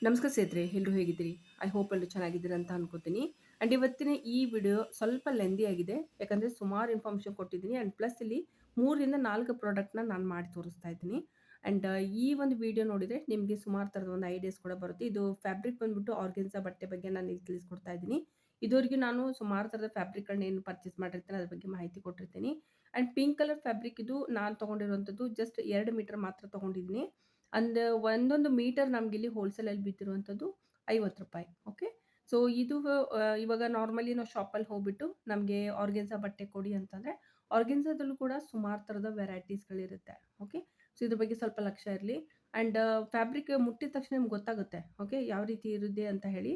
ನಮಸ್ಕಾರ ಸ್ನೇಹಿತರೆ, ಎಲ್ಲರೂ ಹೇಗಿದ್ದೀರಿ? ಐ ಹೋಪ್ ಎಲ್ಲರೂ ಚೆನ್ನಾಗಿದ್ದೀರಿ ಅಂತ ಅನ್ಕೋತೀನಿ. ಆ್ಯಂಡ್ ಇವತ್ತಿನ ಈ ವಿಡಿಯೋ ಸ್ವಲ್ಪ ಲೆಂದಿ ಆಗಿದೆ. ಯಾಕಂದರೆ ಸುಮಾರು ಇನ್ಫಾರ್ಮೇಷನ್ ಕೊಟ್ಟಿದ್ದೀನಿ ಆ್ಯಂಡ್ ಪ್ಲಸ್ ಇಲ್ಲಿ 3ರಿಂದ 4 ಪ್ರಾಡಕ್ಟ್‌ನ ನಾನು ಮಾಡಿ ತೋರಿಸ್ತಾ ಇದ್ದೀನಿ. ಆ್ಯಂಡ್ ಈ ಒಂದು ವಿಡಿಯೋ ನೋಡಿದರೆ ನಿಮಗೆ ಸುಮಾರು ಥರದ ಒಂದು ಐಡಿಯಾಸ್ ಕೂಡ ಬರುತ್ತೆ. ಇದು ಫ್ಯಾಬ್ರಿಕ್ ಬಂದ್ಬಿಟ್ಟು ಆರ್ಗೆನ್ಸಾ ಬಟ್ಟೆ ಬಗ್ಗೆ ನಾನು ಇಲ್ಲಿ ತಿಳಿಸ್ಕೊಡ್ತಾ ಇದ್ದೀನಿ. ಇದುವರೆಗೂ ನಾನು ಸುಮಾರು ಥರದ ಫ್ಯಾಬ್ರಿಕ್‌ಗಳನ್ನ ಏನು ಪರ್ಚೇಸ್ ಮಾಡಿರ್ತೀನಿ ಅದ್ರ ಬಗ್ಗೆ ಮಾಹಿತಿ ಕೊಟ್ಟಿರ್ತೀನಿ. ಆ್ಯಂಡ್ ಪಿಂಕ್ ಕಲರ್ ಫ್ಯಾಬ್ರಿಕ್ ಇದು ನಾನು ತೊಗೊಂಡಿರುವಂಥದ್ದು ಜಸ್ಟ್ 2 ಮೀಟರ್ ಮಾತ್ರ ತೊಗೊಂಡಿದ್ದೀನಿ. ಅಂಡ್ ಒಂದೊಂದು ಮೀಟರ್ ನಮಗಿಲ್ಲಿ ಹೋಲ್‌ಸೇಲಲ್ಲಿ ಬಿದ್ದಿರುವಂಥದ್ದು ₹50. ಓಕೆ. ಸೊ ಇದು ಇವಾಗ ನಾರ್ಮಲಿ ನಾವು ಶಾಪಲ್ಲಿ ಹೋಗ್ಬಿಟ್ಟು ನಮಗೆ ಆರ್ಗೆನ್ಸಾ ಬಟ್ಟೆ ಕೊಡಿ ಅಂತಂದರೆ, ಆರ್ಗೆನ್ಸಾದಲ್ಲೂ ಕೂಡ ಸುಮಾರು ಥರದ ವೆರೈಟೀಸ್‌ಗಳಿರುತ್ತೆ. ಓಕೆ. ಸೊ ಇದ್ರ ಬಗ್ಗೆ ಸ್ವಲ್ಪ ಲಕ್ಷ್ಯ ಇರಲಿ. ಆ್ಯಂಡ್ ಫ್ಯಾಬ್ರಿಕ್ ಮುಟ್ಟಿದ ತಕ್ಷಣ ನಿಮ್ಗೆ ಗೊತ್ತಾಗುತ್ತೆ. ಓಕೆ. ಯಾವ ರೀತಿ ಇರುತ್ತೆ ಅಂತ ಹೇಳಿ.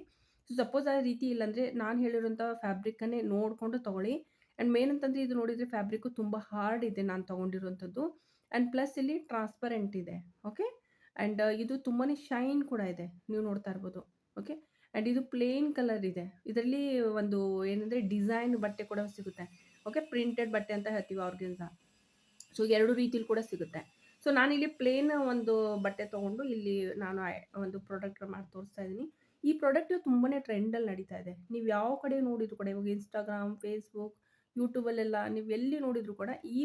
ಸೊ ಸಪೋಸ್ ಆ ರೀತಿ ಇಲ್ಲಾಂದರೆ ನಾನು ಹೇಳಿರೋಂಥ ಫ್ಯಾಬ್ರಿಕ್ಕನ್ನೇ ನೋಡಿಕೊಂಡು ತೊಗೊಳ್ಳಿ. ಆ್ಯಂಡ್ ಮೇನ್ ಅಂತಂದರೆ ಇದು ನೋಡಿದರೆ ಫ್ಯಾಬ್ರಿಕ್ಕು ತುಂಬ ಹಾರ್ಡ್ ಇದೆ ನಾನು ತೊಗೊಂಡಿರುವಂಥದ್ದು. ಆ್ಯಂಡ್ ಪ್ಲಸ್ ಇಲ್ಲಿ ಟ್ರಾನ್ಸ್ಪರೆಂಟ್ ಇದೆ. ಓಕೆ. ಆ್ಯಂಡ್ ಇದು ತುಂಬಾನೇ ಶೈನ್ ಕೂಡ ಇದೆ. ನೀವು ನೋಡ್ತಾ ಇರ್ಬೋದು. ಓಕೆ. ಆ್ಯಂಡ್ ಇದು ಪ್ಲೇನ್ ಕಲರ್ ಇದೆ. ಇದರಲ್ಲಿ ಒಂದು ಏನಂದ್ರೆ ಡಿಸೈನ್ ಬಟ್ಟೆ ಕೂಡ ಸಿಗುತ್ತೆ. ಓಕೆ. ಪ್ರಿಂಟೆಡ್ ಬಟ್ಟೆ ಅಂತ ಹೇಳ್ತೀವಿ ಆರ್ಗೆನ್ಸಾ. ಸೊ 2 ರೀತಿಲಿ ಕೂಡ ಸಿಗುತ್ತೆ. ಸೊ ನಾನಿಲ್ಲಿ ಪ್ಲೇನ್ ಒಂದು ಬಟ್ಟೆ ತಗೊಂಡು ಇಲ್ಲಿ ನಾನು ಒಂದು ಪ್ರಾಡಕ್ಟ್ ಮಾಡಿ ತೋರಿಸ್ತಾ ಇದ್ದೀನಿ. ಈ ಪ್ರಾಡಕ್ಟ್ ತುಂಬಾನೇ ಟ್ರೆಂಡಲ್ಲಿ ನಡೀತಾ ಇದೆ. ನೀವು ಯಾವ ಕಡೆ ನೋಡಿದ್ರು ಕೂಡ ಇವಾಗ ಇನ್‌ಸ್ಟಾಗ್ರಾಮ್, ಫೇಸ್‌ಬುಕ್, ಯೂಟ್ಯೂಬಲ್ಲೆಲ್ಲ ನೀವು ಎಲ್ಲಿ ನೋಡಿದ್ರು ಕೂಡ ಈ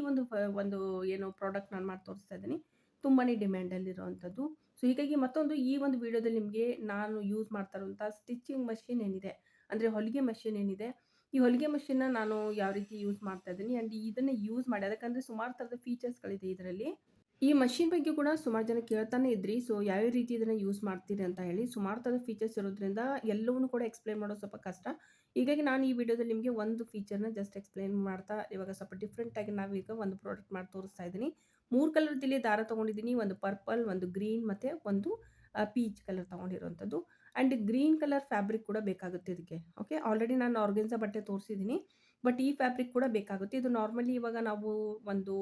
ಒಂದು ಏನು ಪ್ರಾಡಕ್ಟ್ ನಾನು ಮಾಡಿ ತೋರಿಸ್ತಾ ಇದ್ದೀನಿ. ತುಂಬಾನೇ ಡಿಮ್ಯಾಂಡಲ್ಲಿರುವಂಥದ್ದು. ಸೊ ಹೀಗಾಗಿ ಮತ್ತೊಂದು ಈ ಒಂದು ವಿಡಿಯೋದಲ್ಲಿ ನಿಮಗೆ ನಾನು ಯೂಸ್ ಮಾಡ್ತಾ ಇರುವಂಥ ಸ್ಟಿಚಿಂಗ್ ಮಷೀನ್ ಏನಿದೆ, ಅಂದರೆ ಹೊಲಿಗೆ ಮಷೀನ್ ಏನಿದೆ, ಈ ಹೊಲಿಗೆ ಮಷೀನ್‌ನ ನಾನು ಯಾವ ರೀತಿ ಯೂಸ್ ಮಾಡ್ತಾ ಇದ್ದೀನಿ ಆ್ಯಂಡ್ ಇದನ್ನ ಯೂಸ್ ಮಾಡಿ ಅದಕ್ಕಂದ್ರೆ ಸುಮಾರು ಥರದ ಫೀಚರ್ಸ್‌ಗಳಿದೆ ಇದರಲ್ಲಿ. ಈ ಮಷೀನ್ ಬಗ್ಗೆ ಕೂಡ ಸುಮಾರು ಜನ ಕೇಳ್ತಾನೆ ಇದ್ರಿ. ಸೊ ಯಾವ್ಯಾವ ರೀತಿ ಇದನ್ನ ಯೂಸ್ ಮಾಡ್ತೀರಿ ಅಂತ ಹೇಳಿ. ಸುಮಾರು ಥರದ ಫೀಚರ್ಸ್ ಇರೋದ್ರಿಂದ ಎಲ್ಲವನ್ನೂ ಕೂಡ ಎಕ್ಸ್‌ಪ್ಲೇನ್ ಮಾಡೋದು ಸ್ವಲ್ಪ ಕಷ್ಟ. ಹೀಗಾಗಿ ನಾನು ಈ ವಿಡಿಯೋದಲ್ಲಿ ನಿಮಗೆ ಒಂದು ಫೀಚರ್‌ನ ಜಸ್ಟ್ ಎಕ್ಸ್‌ಪ್ಲೇನ್ ಮಾಡ್ತಾ ಇವಾಗ ಸ್ವಲ್ಪ ಡಿಫ್ರೆಂಟ್ ಆಗಿ ನಾವೀಗ ಒಂದು ಪ್ರಾಡಕ್ಟ್ ಮಾಡಿ ತೋರಿಸ್ತಾ ಇದ್ದೀನಿ. 3 ಕಲರ್‌ದಿಲ್ಲಿ ದಾರ ತಗೊಂಡಿದ್ದೀನಿ. ಒಂದು ಪರ್ಪಲ್, ಒಂದು ಗ್ರೀನ್ ಮತ್ತೆ ಒಂದು ಪೀಚ್ ಕಲರ್ ತಗೊಂಡಿರುವಂಥದ್ದು. ಆ್ಯಂಡ್ ಗ್ರೀನ್ ಕಲರ್ ಫ್ಯಾಬ್ರಿಕ್ ಕೂಡ ಬೇಕಾಗುತ್ತೆ ಇದಕ್ಕೆ. ಓಕೆ. ಆಲ್ರೆಡಿ ನಾನು ಆರ್ಗೆನ್ಸಾ ಬಟ್ಟೆ ತೋರಿಸಿದ್ದೀನಿ. ಬಟ್ ಈ ಫ್ಯಾಬ್ರಿಕ್ ಕೂಡ ಬೇಕಾಗುತ್ತೆ. ಇದು ನಾರ್ಮಲಿ ಇವಾಗ ನಾವು ಒಂದು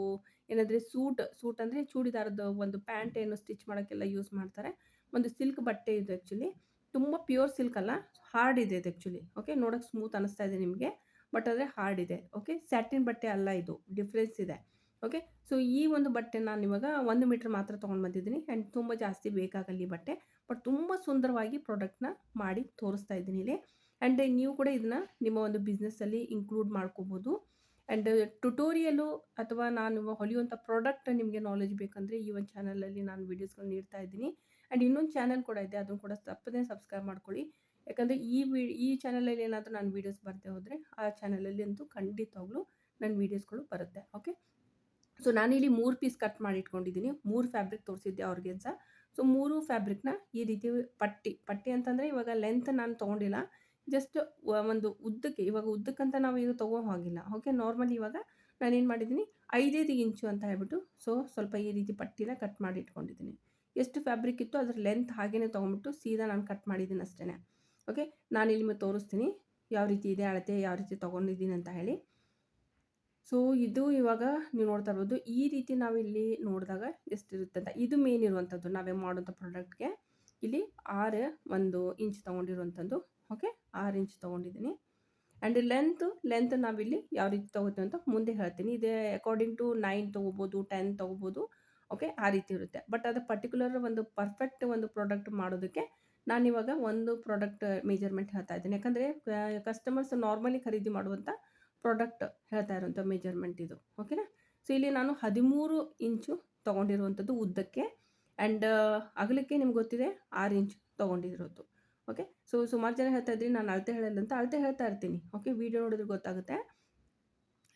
ಏನಂದ್ರೆ ಸೂಟ್ ಅಂದರೆ ಚೂಡಿದಾರದ ಒಂದು ಪ್ಯಾಂಟ್ ಏನು ಸ್ಟಿಚ್ ಮಾಡೋಕ್ಕೆಲ್ಲ ಯೂಸ್ ಮಾಡ್ತಾರೆ. ಒಂದು ಸಿಲ್ಕ್ ಬಟ್ಟೆ ಇದು ಆ್ಯಕ್ಚುಲಿ. ತುಂಬ ಪ್ಯೂರ್ ಸಿಲ್ಕ್ ಅಲ್ಲ, ಹಾರ್ಡ್ ಇದೆ ಇದು ಆ್ಯಕ್ಚುಲಿ. ಓಕೆ. ನೋಡೋಕೆ ಸ್ಮೂತ್ ಅನಿಸ್ತಾ ಇದೆ ನಿಮಗೆ. ಬಟ್ ಆದರೆ ಹಾರ್ಡ್ ಇದೆ. ಓಕೆ. ಸ್ಯಾಟಿನ್ ಬಟ್ಟೆ ಅಲ್ಲ ಇದು. ಡಿಫ್ರೆನ್ಸ್ ಇದೆ. ಓಕೆ. ಸೊ ಈ ಒಂದು ಬಟ್ಟೆ ನಾನಿವಾಗ 1 ಮೀಟರ್ ಮಾತ್ರ ತೊಗೊಂಡು ಬಂದಿದ್ದೀನಿ ಆ್ಯಂಡ್ ತುಂಬ ಜಾಸ್ತಿ ಬೇಕಾಗಲ್ಲ ಈ ಬಟ್ಟೆ. ಬಟ್ ತುಂಬ ಸುಂದರವಾಗಿ ಪ್ರಾಡಕ್ಟ್‌ನ ಮಾಡಿ ತೋರಿಸ್ತಾ ಇದ್ದೀನಿ ಇಲ್ಲಿ. ಆ್ಯಂಡ್ ನೀವು ಕೂಡ ಇದನ್ನ ನಿಮ್ಮ ಒಂದು ಬಿಸ್ನೆಸ್ಸಲ್ಲಿ ಇನ್ಕ್ಲೂಡ್ ಮಾಡ್ಕೋಬೋದು. ಆ್ಯಂಡ್ ಟ್ಯುಟೋರಿಯಲು ಅಥವಾ ನಾನು ಹೊಲಿಯುವಂಥ ಪ್ರಾಡಕ್ಟ್ ನಿಮಗೆ ನಾಲೆಜ್ ಬೇಕಂದರೆ ಈ ಒಂದು ಚಾನಲಲ್ಲಿ ನಾನು ವೀಡಿಯೋಸ್‌ಗಳನ್ನ ನೀಡ್ತಾ ಇದ್ದೀನಿ. ಆ್ಯಂಡ್ ಇನ್ನೊಂದು ಚಾನಲ್ ಕೂಡ ಇದೆ. ಅದನ್ನು ಕೂಡ ತಪ್ಪದೇ ಸಬ್ಸ್ಕ್ರೈಬ್ ಮಾಡ್ಕೊಳ್ಳಿ. ಯಾಕಂದರೆ ಈ ಚಾನಲಲ್ಲಿ ಏನಾದರೂ ನಾನು ವೀಡಿಯೋಸ್ ಬರದೇ ಹೋದರೆ ಆ ಚಾನಲಲ್ಲಿ ಅಂತೂ ಖಂಡಿತವಾಗ್ಲೂ ನನ್ನ ವೀಡಿಯೋಸ್ಗಳು ಬರುತ್ತೆ. ಓಕೆ. ಸೊ ನಾನಿಲ್ಲಿ 3 ಪೀಸ್ ಕಟ್ ಮಾಡಿ ಇಟ್ಕೊಂಡಿದ್ದೀನಿ. 3 ಫ್ಯಾಬ್ರಿಕ್ ತೋರಿಸಿದ್ದೆ ಆರ್ಗೆನ್ಸಾ. ಸೊ 3 ಫ್ಯಾಬ್ರಿಕ್‌ನ ಈ ರೀತಿ ಪಟ್ಟಿ ಅಂತಂದರೆ ಇವಾಗ ಲೆಂತ್ ನಾನು ತೊಗೊಂಡಿಲ್ಲ. ಜಸ್ಟ್ ಒಂದು ಉದ್ದಕ್ಕೆ ಇವಾಗ ಉದ್ದಕ್ಕಂತ ನಾವು ಈಗ ತಗೋ ಹಾಗಿಲ್ಲ. ಓಕೆ. ನಾರ್ಮಲಿ ಇವಾಗ ನಾನೇನು ಮಾಡಿದ್ದೀನಿ 5 ಇಂಚು ಅಂತ ಹೇಳ್ಬಿಟ್ಟು ಸೊ ಸ್ವಲ್ಪ ಈ ರೀತಿ ಪಟ್ಟಿನ ಕಟ್ ಮಾಡಿ ಇಟ್ಕೊಂಡಿದ್ದೀನಿ. ಎಷ್ಟು ಫ್ಯಾಬ್ರಿಕ್ ಇತ್ತು ಅದರ ಲೆಂತ್ ಹಾಗೇನೆ ತೊಗೊಂಡ್ಬಿಟ್ಟು ಸೀದಾ ನಾನು ಕಟ್ ಮಾಡಿದ್ದೀನಿ ಅಷ್ಟೇ. ಓಕೆ. ನಾನಿಲ್ಲಿ ನಿಮಗೆ ತೋರಿಸ್ತೀನಿ ಯಾವ ರೀತಿ ಇದೆ ಅಳತೆ ಯಾವ ರೀತಿ ತೊಗೊಂಡಿದ್ದೀನಿ ಅಂತ ಹೇಳಿ. ಸೊ ಇದು ಇವಾಗ ನೀವು ನೋಡ್ತಾ ಇರ್ಬೋದು. ಈ ರೀತಿ ನಾವಿಲ್ಲಿ ನೋಡಿದಾಗ ಎಷ್ಟಿರುತ್ತೆ ಅಂತ. ಇದು ಮೇನ್ ಇರುವಂಥದ್ದು ನಾವೇ ಮಾಡುವಂಥ ಪ್ರಾಡಕ್ಟ್‌ಗೆ. ಇಲ್ಲಿ 1 ಇಂಚ್ ತೊಗೊಂಡಿರುವಂಥದ್ದು. ಓಕೆ. 6 ಇಂಚ್ ತೊಗೊಂಡಿದ್ದೀನಿ. ಆ್ಯಂಡ್ ಲೆಂತ್ ನಾವಿಲ್ಲಿ ಯಾವ ರೀತಿ ತೊಗೋತೀವಿ ಅಂತ ಮುಂದೆ ಹೇಳ್ತೀನಿ. ಇದು ಅಕಾರ್ಡಿಂಗ್ ಟು 9 ತೊಗೋಬೋದು, 10 ತೊಗೋಬೋದು. ಓಕೆ. ಆ ರೀತಿ ಇರುತ್ತೆ. ಬಟ್ ಅದು ಪರ್ಟಿಕ್ಯುಲರ್ ಒಂದು ಪರ್ಫೆಕ್ಟ್ ಒಂದು ಪ್ರಾಡಕ್ಟ್ ಮಾಡೋದಕ್ಕೆ ನಾನಿವಾಗ ಒಂದು ಪ್ರಾಡಕ್ಟ್ ಮೆಜರ್‌ಮೆಂಟ್ ಹೇಳ್ತಾ ಇದ್ದೀನಿ. ಯಾಕಂದರೆ ಕಸ್ಟಮರ್ಸ್ ನಾರ್ಮಲಿ ಖರೀದಿ ಮಾಡುವಂಥ ಪ್ರಾಡಕ್ಟ್ ಹೇಳ್ತಾ ಇರೋಂಥ ಮೆಜರ್‌ಮೆಂಟ್ ಇದು. ಓಕೆನಾ. ಸೊ ಇಲ್ಲಿ ನಾನು 13 ಇಂಚು ತೊಗೊಂಡಿರುವಂಥದ್ದು ಉದ್ದಕ್ಕೆ. ಆ್ಯಂಡ್ ಅಗಲಕ್ಕೆ ನಿಮ್ಗೆ ಗೊತ್ತಿದೆ 6 ಇಂಚ್ ತೊಗೊಂಡಿರೋದು. ಓಕೆ. ಸೊ ಸುಮಾರು ಜನ ಹೇಳ್ತಾ ಇದ್ರಿ ನಾನು ಅಳತೆ ಹೇಳಲ್ಲ ಅಂತ. ಅಳತೆ ಹೇಳ್ತಾ ಇರ್ತೀನಿ. ಓಕೆ. ವಿಡಿಯೋ ನೋಡಿದ್ರೆ ಗೊತ್ತಾಗುತ್ತೆ.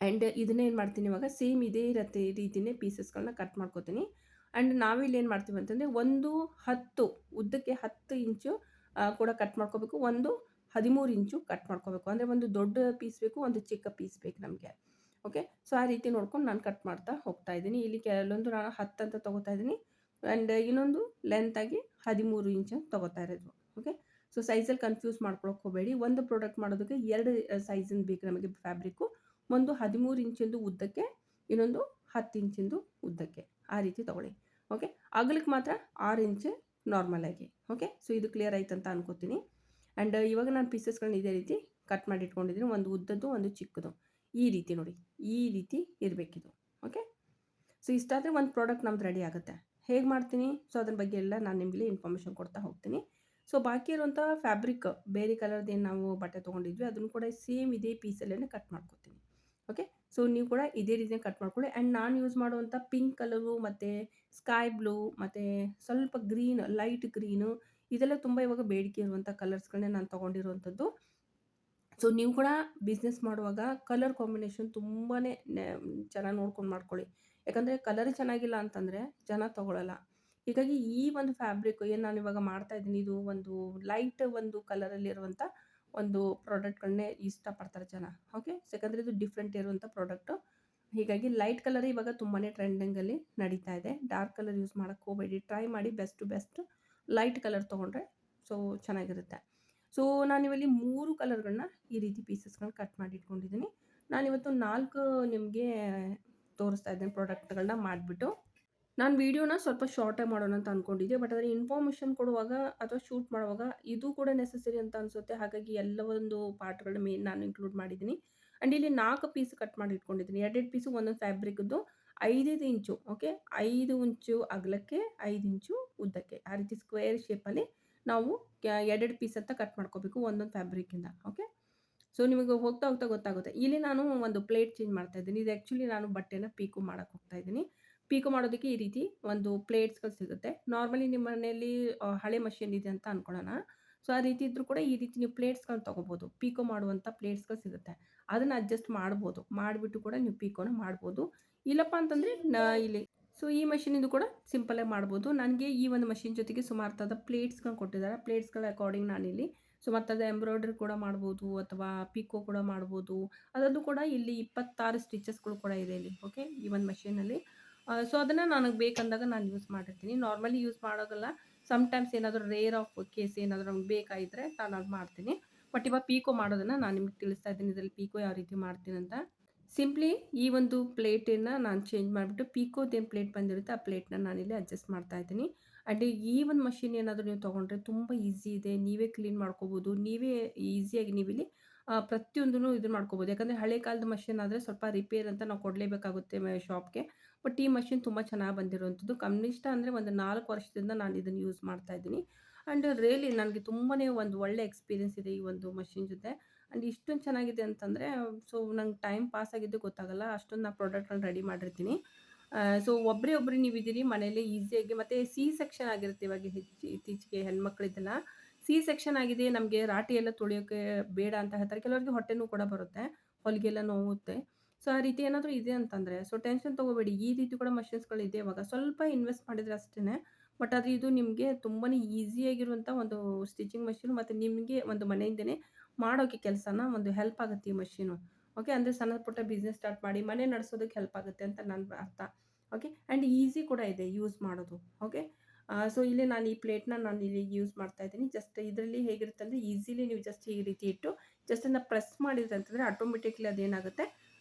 ಆ್ಯಂಡ್ ಇದನ್ನ ಏನು ಮಾಡ್ತೀನಿ ಇವಾಗ ಸೇಮ್ ಇದೇ ರೀತಿನೇ ಪೀಸಸ್‌ಗಳನ್ನ ಕಟ್ ಮಾಡ್ಕೋತೀನಿ. ಆ್ಯಂಡ್ ನಾವಿಲ್ಲಿ ಏನು ಮಾಡ್ತೀವಿ ಅಂತಂದರೆ 10 ಉದ್ದಕ್ಕೆ 10 ಇಂಚು ಕೂಡ ಕಟ್ ಮಾಡ್ಕೋಬೇಕು. 13 ಇಂಚು ಕಟ್ ಮಾಡ್ಕೋಬೇಕು. ಅಂದರೆ ಒಂದು ದೊಡ್ಡ ಪೀಸ್ ಬೇಕು, ಒಂದು ಚಿಕ್ಕ ಪೀಸ್ ಬೇಕು ನಮಗೆ. ಓಕೆ. ಸೊ ಆ ರೀತಿ ನೋಡ್ಕೊಂಡು ನಾನು ಕಟ್ ಮಾಡ್ತಾ ಹೋಗ್ತಾ ಇದ್ದೀನಿ. ಇಲ್ಲಿ ಕೆಲವೊಂದು ನಾನು 10 ಅಂತ ತೊಗೋತಾ ಇದ್ದೀನಿ. ಆ್ಯಂಡ್ ಇನ್ನೊಂದು ಲೆಂತಾಗಿ 13 ಇಂಚ್ ತೊಗೋತಾ ಇರೋದು. ಓಕೆ. ಸೊ ಸೈಜಲ್ಲಿ ಕನ್ಫ್ಯೂಸ್ ಮಾಡ್ಕೊಳಕ್ಕೆ ಹೋಗಬೇಡಿ. ಒಂದು ಪ್ರಾಡಕ್ಟ್ ಮಾಡೋದಕ್ಕೆ 2 ಸೈಜಿಂದು ಬೇಕು ನಮಗೆ ಫ್ಯಾಬ್ರಿಕ್ಕು. ಒಂದು 13 ಇಂಚಿಂದು ಉದ್ದಕ್ಕೆ, ಇನ್ನೊಂದು 10 ಇಂಚಿಂದು ಉದ್ದಕ್ಕೆ. ಆ ರೀತಿ ತೊಗೊಳ್ಳಿ. ಓಕೆ. ಅಗಲಕ್ಕೆ ಮಾತ್ರ 6 ಇಂಚ್ ನಾರ್ಮಲಾಗಿ. ಓಕೆ. ಸೊ ಇದು ಕ್ಲಿಯರ್ ಆಯ್ತು ಅಂತ ಅನ್ಕೋತೀನಿ. ಆ್ಯಂಡ್ ಇವಾಗ ನಾನು ಪೀಸಸ್ಗಳನ್ನ ಇದೇ ರೀತಿ ಕಟ್ ಮಾಡಿ ಇಟ್ಕೊಂಡಿದ್ದೀನಿ. ಒಂದು ಉದ್ದದ್ದು, ಒಂದು ಚಿಕ್ಕದು. ಈ ರೀತಿ ನೋಡಿ. ಈ ರೀತಿ ಇರಬೇಕಿದು. ಓಕೆ. ಸೊ ಇಷ್ಟಾದರೆ ಒಂದು ಪ್ರಾಡಕ್ಟ್ ನಮ್ದು ರೆಡಿ ಆಗುತ್ತೆ. ಹೇಗೆ ಮಾಡ್ತೀನಿ? ಸೊ ಅದ್ರ ಬಗ್ಗೆ ಎಲ್ಲ ನಾನು ನಿಮಗೆ ಇನ್ಫಾರ್ಮೇಷನ್ ಕೊಡ್ತಾ ಹೋಗ್ತೀನಿ. ಸೊ ಬಾಕಿ ಇರುವಂಥ ಫ್ಯಾಬ್ರಿಕ್ ಬೇರೆ ಕಲರ್ದೇನು ನಾವು ಬಟ್ಟೆ ತೊಗೊಂಡಿದ್ವಿ ಅದನ್ನು ಕೂಡ ಸೇಮ್ ಇದೇ ಪೀಸಲ್ಲೇ ಕಟ್ ಮಾಡ್ಕೊತೀನಿ. ಓಕೆ. ಸೊ ನೀವು ಕೂಡ ಇದೇ ರೀತಿಯಾಗಿ ಕಟ್ ಮಾಡ್ಕೊಳ್ಳಿ. ಆ್ಯಂಡ್ ನಾನು ಯೂಸ್ ಮಾಡುವಂಥ ಪಿಂಕ್ ಕಲರು ಮತ್ತು ಸ್ಕೈ ಬ್ಲೂ ಮತ್ತು ಸ್ವಲ್ಪ ಗ್ರೀನ್, ಲೈಟ್ ಗ್ರೀನು ಇದೆಲ್ಲ ತುಂಬ ಇವಾಗ ಬೇಡಿಕೆ ಇರುವಂಥ ಕಲರ್ಸ್ಗಳನ್ನೇ ನಾನು ತೊಗೊಂಡಿರುವಂಥದ್ದು. ಸೊ ನೀವು ಕೂಡ ಬಿಸ್ನೆಸ್ ಮಾಡುವಾಗ ಕಲರ್ ಕಾಂಬಿನೇಷನ್ ತುಂಬಾ ಚೆನ್ನಾಗಿ ನೋಡ್ಕೊಂಡು ಮಾಡ್ಕೊಳ್ಳಿ. ಯಾಕಂದರೆ ಕಲರ್ ಚೆನ್ನಾಗಿಲ್ಲ ಅಂತಂದರೆ ಜನ ತೊಗೊಳಲ್ಲ. ಹೀಗಾಗಿ ಈ ಒಂದು ಫ್ಯಾಬ್ರಿಕ್ ಏನು ನಾನು ಇವಾಗ ಮಾಡ್ತಾ ಇದ್ದೀನಿ ಇದು ಒಂದು ಲೈಟ್ ಒಂದು ಕಲರಲ್ಲಿರುವಂಥ ಒಂದು ಪ್ರಾಡಕ್ಟ್‌ಗಳನ್ನೇ ಇಷ್ಟಪಡ್ತಾರೆ ಜನ. ಓಕೆ. ಯಾಕಂದರೆ ಇದು ಡಿಫ್ರೆಂಟ್ ಇರುವಂಥ ಪ್ರಾಡಕ್ಟು. ಹೀಗಾಗಿ ಲೈಟ್ ಕಲರೇ ಇವಾಗ ತುಂಬಾ ಟ್ರೆಂಡಿಂಗಲ್ಲಿ ನಡೀತಾ ಇದೆ. ಡಾರ್ಕ್ ಕಲರ್ ಯೂಸ್ ಮಾಡಕ್ಕೆ ಹೋಗಬೇಡಿ. ಟ್ರೈ ಮಾಡಿ best to best light colour ತೊಗೊಂಡ್ರೆ ಸೊ ಚೆನ್ನಾಗಿರುತ್ತೆ. ಸೊ ನಾನಿವಲ್ಲಿ 3 ಕಲರ್‌ಗಳನ್ನ ಈ ರೀತಿ ಪೀಸಸ್‌ಗಳನ್ನ ಕಟ್ ಮಾಡಿ ಇಟ್ಕೊಂಡಿದ್ದೀನಿ. ನಾನಿವತ್ತು 4 ನಿಮಗೆ ತೋರಿಸ್ತಾ ಇದ್ದೇನೆ ಪ್ರಾಡಕ್ಟ್‌ಗಳನ್ನ ಮಾಡಿಬಿಟ್ಟು. ನಾನು ವಿಡಿಯೋನ ಸ್ವಲ್ಪ ಶಾರ್ಟಾಗಿ ಮಾಡೋಣ ಅಂತ ಅಂದ್ಕೊಂಡಿದ್ದೆ. ಬಟ್ ಅದರ ಇನ್ಫಾರ್ಮೇಷನ್ ಕೊಡುವಾಗ ಅಥವಾ ಶೂಟ್ ಮಾಡುವಾಗ ಇದು ಕೂಡ ನೆಸೆಸರಿ ಅಂತ ಅನಿಸುತ್ತೆ. ಹಾಗಾಗಿ ಎಲ್ಲವೊಂದು ಪಾರ್ಟ್‌ಗಳನ್ನ ನಾನು ಇನ್ಕ್ಲೂಡ್ ಮಾಡಿದ್ದೀನಿ. ಆ್ಯಂಡ್ ಇಲ್ಲಿ 4 ಪೀಸ್ ಕಟ್ ಮಾಡಿ ಇಟ್ಕೊಂಡಿದ್ದೀನಿ. 2 ಪೀಸು ಒಂದೊಂದು ಫ್ಯಾಬ್ರಿಕ್‌ದ್ದು 5 ಇಂಚು ಓಕೆ. 5 ಇಂಚು ಅಗಲಕ್ಕೆ 5 ಇಂಚು ಉದ್ದಕ್ಕೆ ಆ ರೀತಿ ಸ್ಕ್ವೇರ್ ಶೇಪಲ್ಲಿ ನಾವು 2 ಪೀಸ್ ಅಂತ ಕಟ್ ಮಾಡ್ಕೋಬೇಕು ಒಂದೊಂದು ಫ್ಯಾಬ್ರಿಕ್ಕಿಂದ. ಓಕೆ. ಸೊ ನಿಮಗೆ ಹೋಗ್ತಾ ಹೋಗ್ತಾ ಗೊತ್ತಾಗುತ್ತೆ. ಇಲ್ಲಿ ನಾನು ಒಂದು ಪ್ಲೇಟ್ ಚೇಂಜ್ ಮಾಡ್ತಾ ಇದ್ದೀನಿ. ಇದು ಆ್ಯಕ್ಚುಲಿ ನಾನು ಬಟ್ಟೆನ ಪೀಕೋ ಮಾಡಕ್ಕೆ ಹೋಗ್ತಾ ಇದ್ದೀನಿ. ಪೀಕೋ ಮಾಡೋದಕ್ಕೆ ಈ ರೀತಿ ಒಂದು ಪ್ಲೇಟ್ಸ್‌ಗಳು ಸಿಗುತ್ತೆ. ನಾರ್ಮಲಿ ನಿಮ್ಮ ಮನೆಯಲ್ಲಿ ಹಳೆ ಮಷೀನ್ ಇದೆ ಅಂತ ಅನ್ಕೊಳ್ಳೋಣ. ಸೊ ಆ ರೀತಿ ಇದ್ರೂ ಕೂಡ ಈ ರೀತಿ ನೀವು ಪ್ಲೇಟ್ಸ್‌ಗಳನ್ನ ತೊಗೋಬೋದು. ಪೀಕೋ ಮಾಡುವಂಥ ಪ್ಲೇಟ್ಸ್‌ಗಳು ಸಿಗುತ್ತೆ. ಅದನ್ನ ಅಡ್ಜಸ್ಟ್ ಮಾಡ್ಬೋದು. ಮಾಡಿಬಿಟ್ಟು ಕೂಡ ನೀವು ಪೀಕೋನ ಮಾಡ್ಬೋದು. ಇಲ್ಲಪ್ಪ ಅಂತಂದರೆ ಇಲ್ಲಿ ಸೊ ಈ ಮಷೀನಿಂದು ಕೂಡ ಸಿಂಪಲ್ಲಾಗಿ ಮಾಡ್ಬೋದು. ನನಗೆ ಈ ಒಂದು ಮಷೀನ್ ಜೊತೆಗೆ ಸುಮಾರು ಥರದ ಪ್ಲೇಟ್ಸ್‌ಗಳನ್ನ ಕೊಟ್ಟಿದ್ದಾರೆ. ಪ್ಲೇಟ್ಸ್‌ಗಳ ಅಕಾರ್ಡಿಂಗ್ ನಾನಿಲ್ಲಿ ಸುಮಾರು ಥರದ ಎಂಬ್ರಾಯ್ಡ್ರಿ ಕೂಡ ಮಾಡ್ಬೋದು ಅಥವಾ ಪಿಕೋ ಕೂಡ ಮಾಡ್ಬೋದು. ಅದರಲ್ಲೂ ಕೂಡ ಇಲ್ಲಿ 26 ಸ್ಟಿಚಸ್‌ಗಳು ಕೂಡ ಇದೆ ಇಲ್ಲಿ. ಓಕೆ. ಈ ಒಂದು ಮಷೀನಲ್ಲಿ. ಸೊ ಅದನ್ನು ನನಗೆ ಬೇಕಂದಾಗ ನಾನು ಯೂಸ್ ಮಾಡಿರ್ತೀನಿ. ನಾರ್ಮಲಿ ಯೂಸ್ ಮಾಡೋದಲ್ಲ. ಸಮ್‌ಟೈಮ್ಸ್ ಏನಾದರೂ ರೇರ್ ಆಫ್ ಕೇಸ್ ಏನಾದರೂ ನಮ್ಗೆ ಬೇಕಾಗಿದ್ದರೆ ನಾನು ಅದು ಮಾಡ್ತೀನಿ. ಬಟ್ ಇವಾಗ ಪೀಕೋ ಮಾಡೋದನ್ನು ನಾನು ನಿಮಗೆ ತಿಳಿಸ್ತಾ ಇದ್ದೀನಿ. ಇದರಲ್ಲಿ ಪೀಕೋ ಯಾವ ರೀತಿ ಮಾಡ್ತೀನಿ ಅಂತ. ಸಿಂಪ್ಲಿ ಈ ಒಂದು ಪ್ಲೇಟನ್ನು ನಾನು ಚೇಂಜ್ ಮಾಡಿಬಿಟ್ಟು ಪೀಕೋದೇನು ಪ್ಲೇಟ್ ಬಂದಿರುತ್ತೆ ಆ ಪ್ಲೇಟ್‌ನ ನಾನಿಲ್ಲಿ ಅಡ್ಜಸ್ಟ್ ಮಾಡ್ತಾ ಇದ್ದೀನಿ. ಆ್ಯಂಡ್ ಈ ಒಂದು ಮಷೀನ್ ಏನಾದರೂ ನೀವು ತೊಗೊಂಡ್ರೆ ತುಂಬ ಈಸಿ ಇದೆ. ನೀವೇ ಕ್ಲೀನ್ ಮಾಡ್ಕೋಬೋದು. ನೀವೇ ಈಸಿಯಾಗಿ ನೀವಿಲ್ಲಿ ಪ್ರತಿಯೊಂದನ್ನು ಇದನ್ನು ಮಾಡ್ಕೋಬೋದು. ಯಾಕಂದರೆ ಹಳೆ ಕಾಲದ ಮಷೀನ್ ಆದರೆ ಸ್ವಲ್ಪ ರಿಪೇರ್ ಅಂತ ನಾವು ಕೊಡಲೇಬೇಕಾಗುತ್ತೆ ಶಾಪ್‌ಗೆ. ಬಟ್ ಈ ಮಷೀನ್ ತುಂಬ ಚೆನ್ನಾಗಿ ಬಂದಿರುವಂಥದ್ದು. ಕನಿಷ್ಠ ಅಂದರೆ ಒಂದು 4 ವರ್ಷದಿಂದ ನಾನು ಇದನ್ನು ಯೂಸ್ ಮಾಡ್ತಾ ಇದ್ದೀನಿ. ಆ್ಯಂಡ್ ರಿಯಲಿ ನನಗೆ ತುಂಬಾ ಒಂದು ಒಳ್ಳೆ ಎಕ್ಸ್ಪೀರಿಯನ್ಸ್ ಇದೆ ಈ ಒಂದು ಮಷೀನ್ ಜೊತೆ. ಆ್ಯಂಡ್ ಇಷ್ಟೊಂದು ಚೆನ್ನಾಗಿದೆ ಅಂತಂದರೆ ಸೊ ನಂಗೆ ಟೈಮ್ ಪಾಸ್ ಆಗಿದ್ದು ಗೊತ್ತಾಗಲ್ಲ. ಅಷ್ಟೊಂದು ನಾನು ಪ್ರಾಡಕ್ಟ್‌ಗಳನ್ನ ರೆಡಿ ಮಾಡಿರ್ತೀನಿ. ಸೊ ಒಬ್ಬರೇ ನೀವಿದ್ದೀರಿ ಮನೇಲಿ ಈಸಿಯಾಗಿ ಮತ್ತು ಸಿ ಸೆಕ್ಷನ್ ಆಗಿರುತ್ತೆ ಇವಾಗ ಇತ್ತೀಚೆಗೆ ಹೆಣ್ಮಕ್ಳಿದ್ದೆಲ್ಲ ಸಿ ಸೆಕ್ಷನ್ ಆಗಿದೆ. ನಮಗೆ ರಾಟಿ ಎಲ್ಲ ತೊಳೆಯೋಕ್ಕೆ ಬೇಡ ಅಂತ ಹೇಳ್ತಾರೆ. ಕೆಲವರಿಗೆ ಹೊಟ್ಟೆ ನೋವು ಕೂಡ ಬರುತ್ತೆ. ಹೊಲಿಗೆ ಎಲ್ಲ ನೋವುತ್ತೆ. ಸೊ ಆ ರೀತಿ ಏನಾದರೂ ಇದೆ ಅಂತಂದರೆ ಸೊ ಟೆನ್ಷನ್ ತೊಗೋಬೇಡಿ. ಈ ರೀತಿ ಕೂಡ ಮಷೀನ್ಸ್‌ಗಳಿದೆ ಇವಾಗ. ಸ್ವಲ್ಪ ಇನ್ವೆಸ್ಟ್ ಮಾಡಿದರೆ ಅಷ್ಟೇ. ಬಟ್ ಆದರೆ ಇದು ನಿಮಗೆ ತುಂಬಾ ಈಸಿಯಾಗಿರುವಂಥ ಒಂದು ಸ್ಟಿಚಿಂಗ್ ಮಷೀನು ಮತ್ತು ನಿಮಗೆ ಒಂದು ಮನೆಯಿಂದನೇ ಮಾಡೋಕ್ಕೆ ಕೆಲಸನ ಒಂದು ಹೆಲ್ಪ್ ಆಗುತ್ತೆ ಈ ಮಷೀನು. ಓಕೆ. ಅಂದರೆ ಸಣ್ಣ ಪುಟ್ಟ ಬಿಸ್ನೆಸ್ ಸ್ಟಾರ್ಟ್ ಮಾಡಿ ಮನೆ ನಡೆಸೋದಕ್ಕೆ ಹೆಲ್ಪ್ ಆಗುತ್ತೆ ಅಂತ ನನ್ನ ಅರ್ಥ. ಓಕೆ. ಆ್ಯಂಡ್ ಈಸಿ ಕೂಡ ಇದೆ ಯೂಸ್ ಮಾಡೋದು. ಓಕೆ. ಸೊ ಇಲ್ಲಿ ನಾನು ಈ ಪ್ಲೇಟ್‌ನ ನಾನು ಇಲ್ಲಿ ಯೂಸ್ ಮಾಡ್ತಾ ಇದ್ದೀನಿ. ಜಸ್ಟ್ ಇದರಲ್ಲಿ ಹೇಗಿರುತ್ತೆ ಅಂದರೆ ಈಸಿಲಿ ನೀವು ಜಸ್ಟ್ ಈ ರೀತಿ ಇಟ್ಟು ಜಸ್ಟ್ ಅದನ್ನ ಪ್ರೆಸ್ ಮಾಡಿದ್ರಿ ಅಂತಂದರೆ ಆಟೋಮೆಟಿಕ್ಲಿ ಅದೇನಾಗುತ್ತೆ